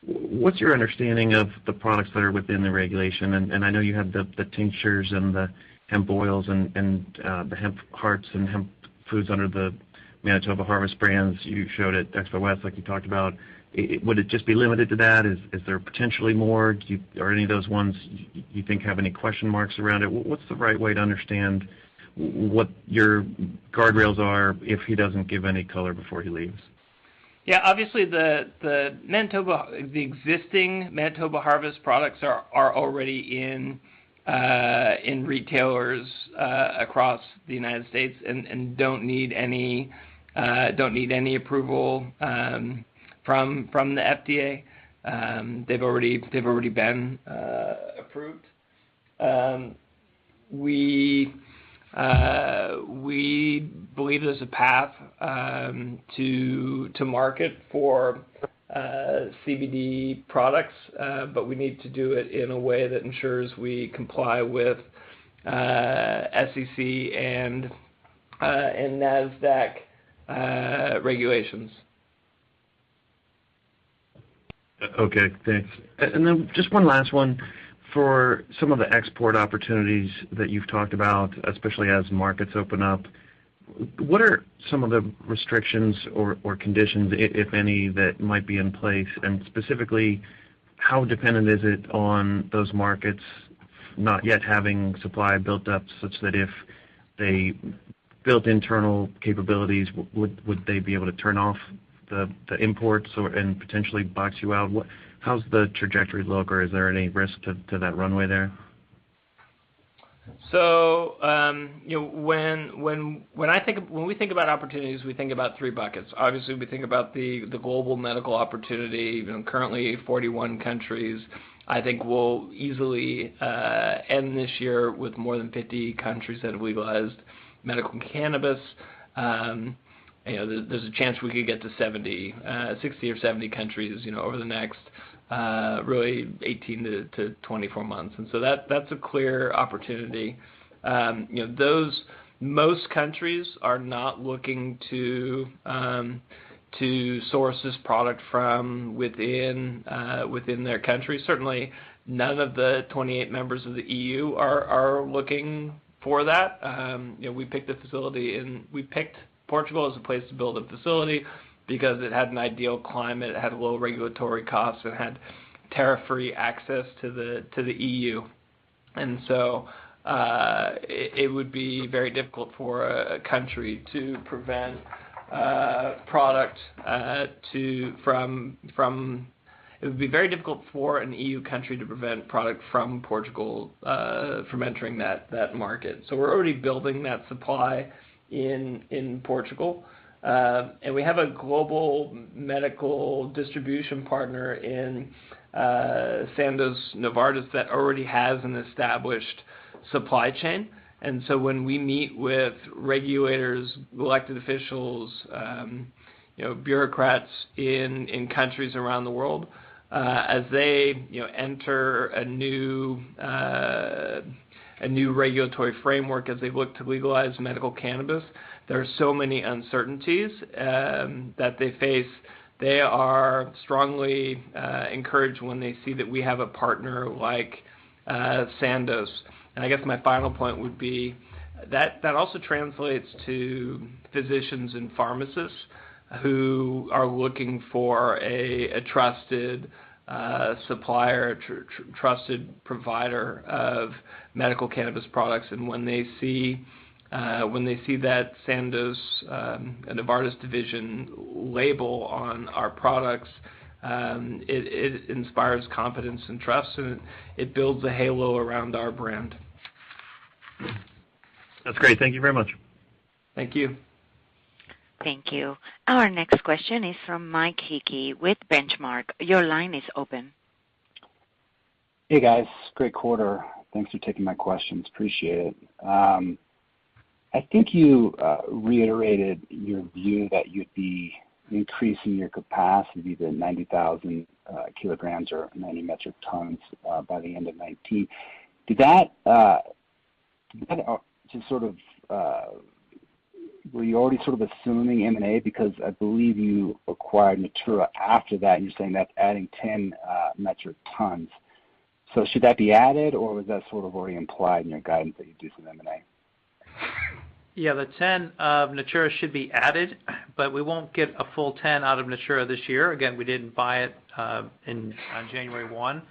what's your understanding of the products that are within the regulation? And I know you had the tinctures and the hemp oils and the hemp hearts and hemp foods under the Manitoba Harvest brands you showed at Expo West, like you talked about. Would it just be limited to that? Is there potentially more? Are any of those ones you think have any question marks around it? What's the right way to understand what your guardrails are if he doesn't give any color before he leaves? Yeah, obviously the existing Manitoba Harvest products are already in retailers across the United States and don't need any approval from the FDA. They've already been approved. We believe there's a path to market for CBD products, but we need to do it in a way that ensures we comply with SEC and NASDAQ regulations. Okay, thanks. And then just one last one. For some of the export opportunities that you've talked about, especially as markets open up, what are some of the restrictions or conditions, if any, that might be in place? And specifically, how dependent is it on those markets not yet having supply built up such that if they built internal capabilities, would they be able to turn off the imports and potentially box you out? How's the trajectory look, or is there any risk to that runway there? So when we think about opportunities, we think about three buckets. Obviously, we think about the global medical opportunity. Currently 41 countries. I think we'll easily end this year with more than 50 countries that have legalized medical cannabis. There's a chance we could get to 60 or 70 countries, over the next really 18 to 24 months, and so that's a clear opportunity. Those Most countries are not looking to source this product from within their country. Certainly, none of the 28 members of the EU are looking for that. We picked we picked Portugal as a place to build a facility because it had an ideal climate, it had low regulatory costs, and had tariff-free access to the EU. And so it would be very difficult for a country to prevent product it would be very difficult for an EU country to prevent product from Portugal from entering that market. So we're already building that supply in Portugal. And we have a global medical distribution partner in Sandoz Novartis that already has an established supply chain. And so when we meet with regulators, elected officials, bureaucrats in countries around the world, as they enter a new regulatory framework, as they look to legalize medical cannabis, there are so many uncertainties that they face. They are strongly encouraged when they see that we have a partner like Sandoz. And I guess my final point would be that also translates to physicians and pharmacists who are looking for a trusted supplier, trusted provider of medical cannabis products. And when they see that Sandoz Novartis division label on our products, it inspires confidence and trust, and it builds a halo around our brand. That's great. Thank you very much. Thank you. Thank you. Our next question is from Mike Hickey with Benchmark. Your line is open. Hey, guys. Great quarter. Thanks for taking my questions. Appreciate it. I think you reiterated your view that you'd be increasing your capacity to 90,000 kilograms or 90 metric tons by the end of 2019. Did that just sort of were you already sort of assuming M&A, because I believe you acquired Natura after that, and you're saying that's adding 10 metric tons. So should that be added, or was that sort of already implied in your guidance that you do some M&A? Yeah, the 10 of Natura should be added, but we won't get a full 10 out of Natura this year. Again, we didn't buy it on January 1,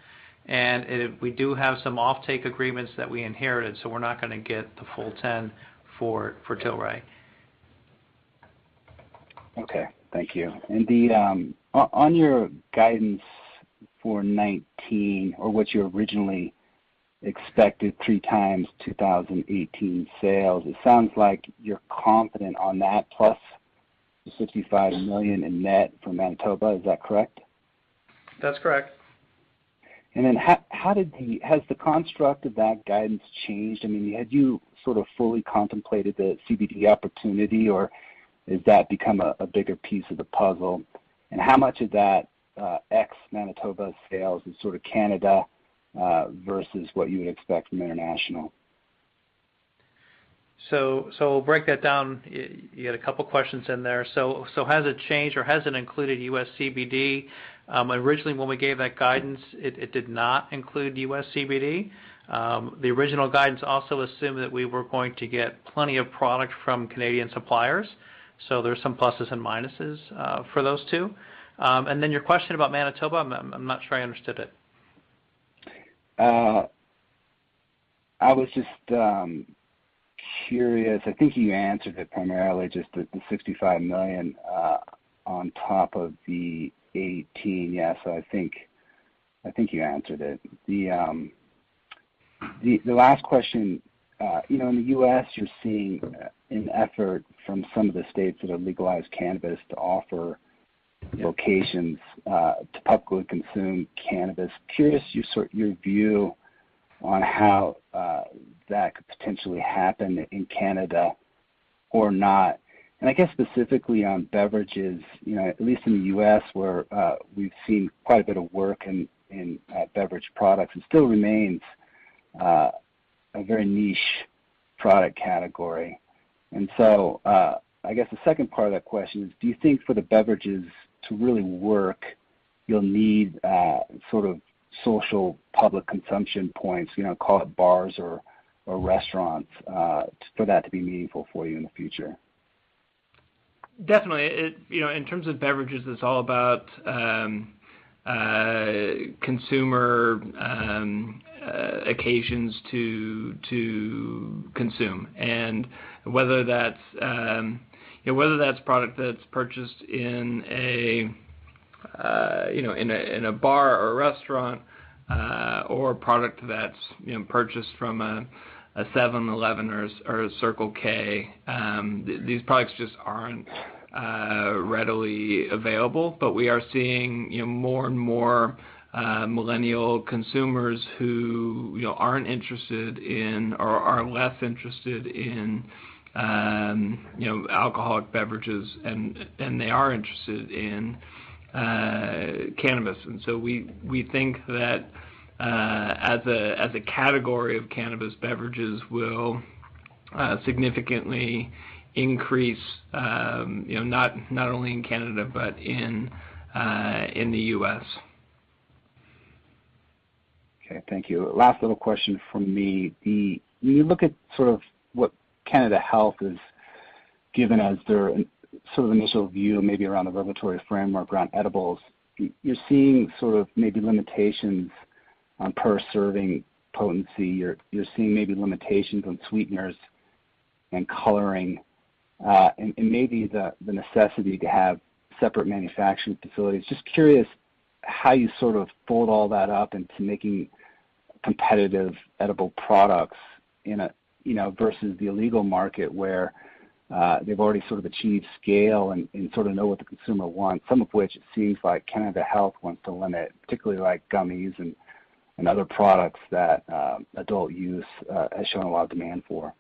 and we do have some offtake agreements that we inherited, so we're not going to get the full 10 for Tilray. Okay, thank you. And the on your guidance for 19, or what you originally expected 3 times 2018 sales, it sounds like you're confident on that, plus the $65 million in net from Manitoba. Is that correct? That's correct. And then has the construct of that guidance changed? I mean, had you sort of fully contemplated the CBD opportunity, or has that become a bigger piece of the puzzle? And how much of that ex-Manitoba sales is sort of Canada versus what you would expect from international? So we'll break that down. You had a couple questions in there. So has it changed, or has it included U.S. CBD? Originally, when we gave that guidance, it did not include U.S. CBD. The original guidance also assumed that we were going to get plenty of product from Canadian suppliers. So there's some pluses and minuses for those two. And then your question about Manitoba, I'm not sure I understood it. I was just curious. I think you answered it primarily, just the $65 million on top of the 18. Yeah, so I think you answered it. The last question, in the U.S., you're seeing an effort from some of the states that have legalized cannabis to offer locations to publicly consume cannabis. Curious your view on how that could potentially happen in Canada or not. And I guess specifically on beverages, at least in the U.S., where we've seen quite a bit of work in beverage products, it still remains a very niche product category. And so I guess the second part of that question is, do you think for the beverages to really work, you'll need sort of social public consumption points, call it bars or restaurants, for that to be meaningful for you in the future? Definitely. In terms of beverages, it's all about consumer occasions to consume, and whether that's product that's purchased in a in a bar or a restaurant, or product that's purchased from a 7-Eleven or a Circle K. These products just aren't readily available, but we are seeing more and more millennial consumers who aren't interested in or are less interested in alcoholic beverages, and they are interested in cannabis. And so we think that as a category of cannabis beverages will significantly increase, not only in Canada but in the U.S. Okay, thank you. Last little question from me. When you look at sort of what Canada Health has given as their sort of initial view, maybe around the regulatory framework around edibles, you're seeing sort of maybe limitations on per serving potency. You're seeing maybe limitations on sweeteners and coloring, and maybe the necessity to have separate manufacturing facilities. Just curious how you sort of fold all that up into making competitive edible products in a versus the illegal market where they've already sort of achieved scale and sort of know what the consumer wants, some of which it seems like Canada Health wants to limit, particularly like gummies and other products that adult use has shown a lot of demand for.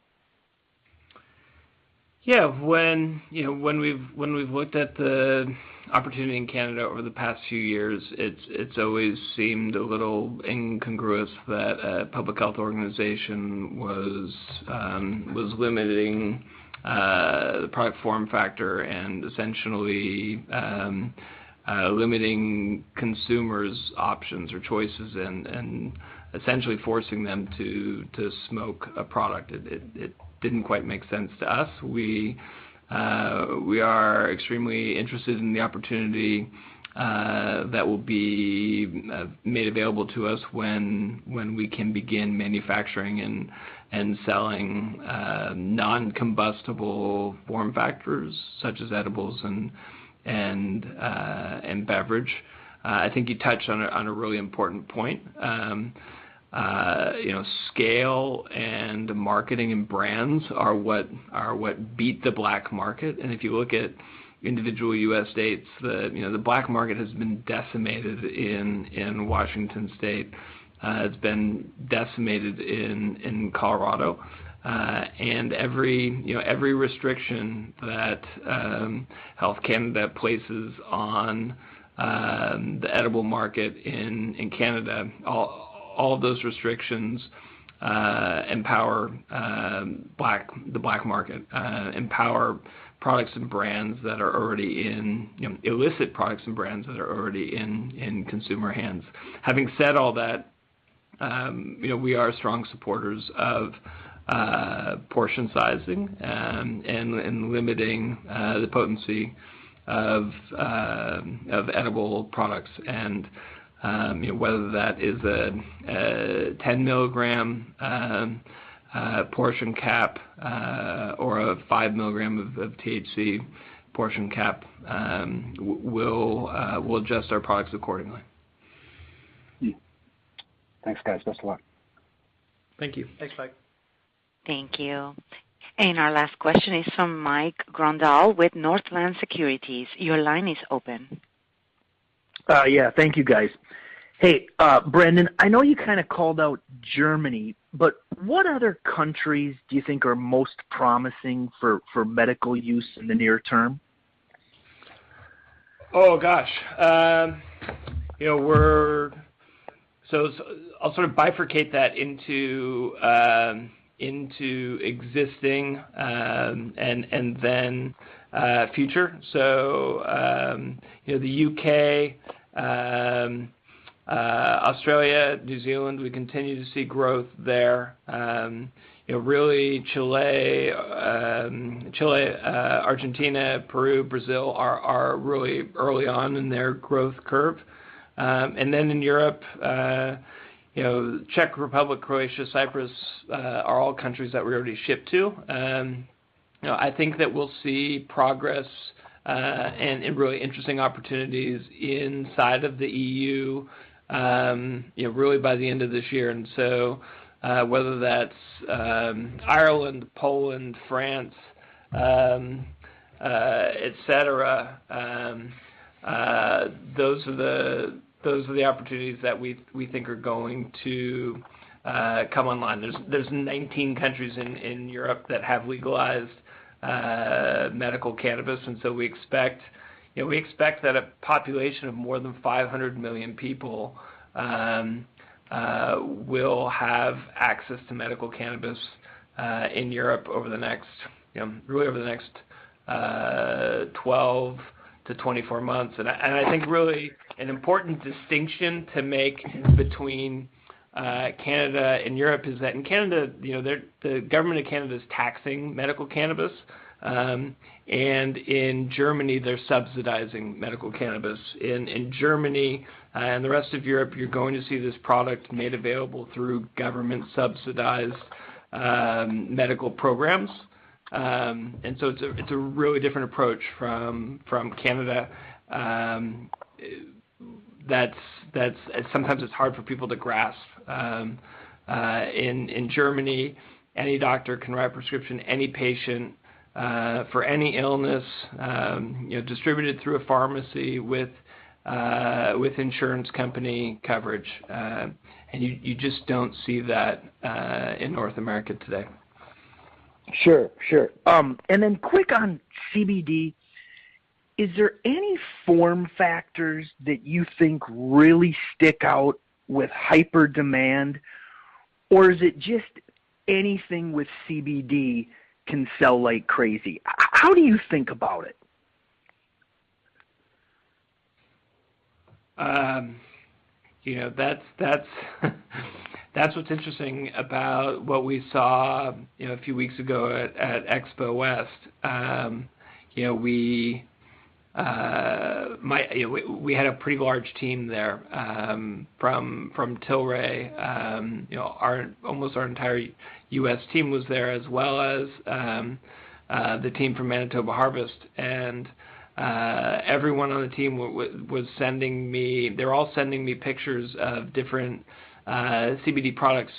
Yeah, when we've looked at the opportunity in Canada over the past few years, it's always seemed a little incongruous that a public health organization was limiting the product form factor and essentially limiting consumers' options or choices and essentially forcing them to smoke a product. It didn't quite make sense to us. We are extremely interested in the opportunity that will be made available to us when we can begin manufacturing and selling non-combustible form factors such as edibles and beverage. I think you touched on a really important point. Scale and marketing and brands are what beat the black market. And if you look at individual U.S. states, the black market has been decimated in Washington State. It's been decimated in Colorado. And every restriction that Health Canada places on the edible market in Canada, all of those restrictions empower the black market, empower products and brands that are already in, illicit products and brands that are already in consumer hands. Having said all that, we are strong supporters of portion sizing and limiting the potency of edible products, and whether that is a 10 milligram portion cap or a 5 milligram of THC portion cap, we'll adjust our products accordingly. Thanks, guys. Best of luck. Thank you. Thanks, Mike. Thank you. And our last question is from Mike Grondal with Northland Securities. Your line is open. Yeah, thank you, guys. Hey, Brendan, I know you kind of called out Germany, but what other countries do you think are most promising for medical use in the near term? Oh, gosh. So I'll sort of bifurcate that into into existing and then future. So the UK, Australia, New Zealand, we continue to see growth there. Really Chile, Argentina, Peru, Brazil are really early on in their growth curve. And then in Europe, Czech Republic, Croatia, Cyprus are all countries that we already ship to. I think that we'll see progress and really interesting opportunities inside of the EU, really by the end of this year. And so whether that's Ireland, Poland, France, et cetera, those are the opportunities that we think are going to come online. There's 19 countries in Europe that have legalized medical cannabis, and so we expect that a population of more than 500 million people will have access to medical cannabis in Europe over the next 12 to 24 months. And I think really an important distinction to make between Canada and Europe is that in Canada, the government of Canada is taxing medical cannabis, and in Germany they're subsidizing medical cannabis. In Germany and the rest of Europe, you're going to see this product made available through government subsidized medical programs. And so it's a really different approach from Canada. That's sometimes it's hard for people to grasp. In Germany, any doctor can write a prescription, any patient for any illness, distributed through a pharmacy with insurance company coverage, and you just don't see that in North America today. Sure. And then quick on CBD, is there any form factors that you think really stick out with hyper demand, or is it just anything with CBD can sell like crazy? How do you think about it? That's what's interesting about what we saw, a few weeks ago at Expo West. We had a pretty large team there from Tilray. Almost our entire U.S. team was there, as well as the team from Manitoba Harvest, and everyone on the team was sending me. They're all sending me pictures of different CBD products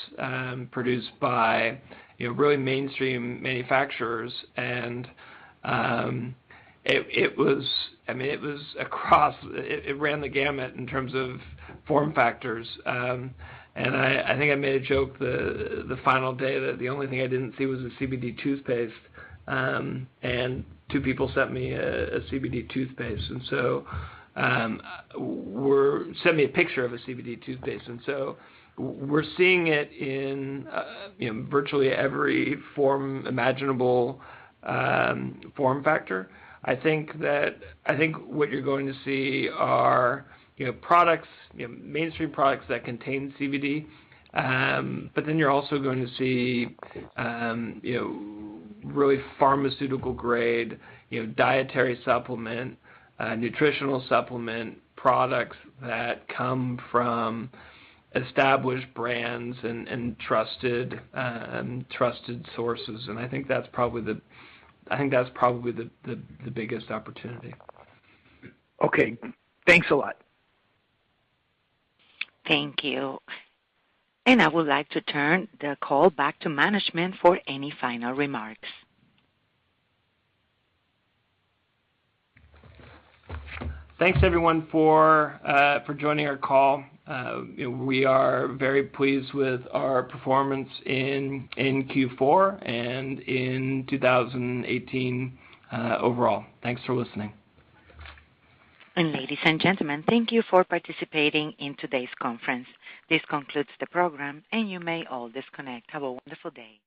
produced by really mainstream manufacturers, and it was across. It ran the gamut in terms of form factors. And I think I made a joke the final day that the only thing I didn't see was a CBD toothpaste, and two people sent me a CBD toothpaste, and so sent me a picture of a CBD toothpaste, and so we're seeing it in virtually every form imaginable form factor. I think what you're going to see are products, mainstream products that contain CBD, but then you're also going to see really pharmaceutical grade, dietary supplement, nutritional supplement products that come from established brands and trusted sources, and I think that's probably the biggest opportunity. Okay, thanks a lot. Thank you. And I would like to turn the call back to management for any final remarks. Thanks everyone for joining our call. We are very pleased with our performance in Q4 and in 2018 overall. Thanks for listening. And ladies and gentlemen, thank you for participating in today's conference. This concludes the program, and you may all disconnect. Have a wonderful day.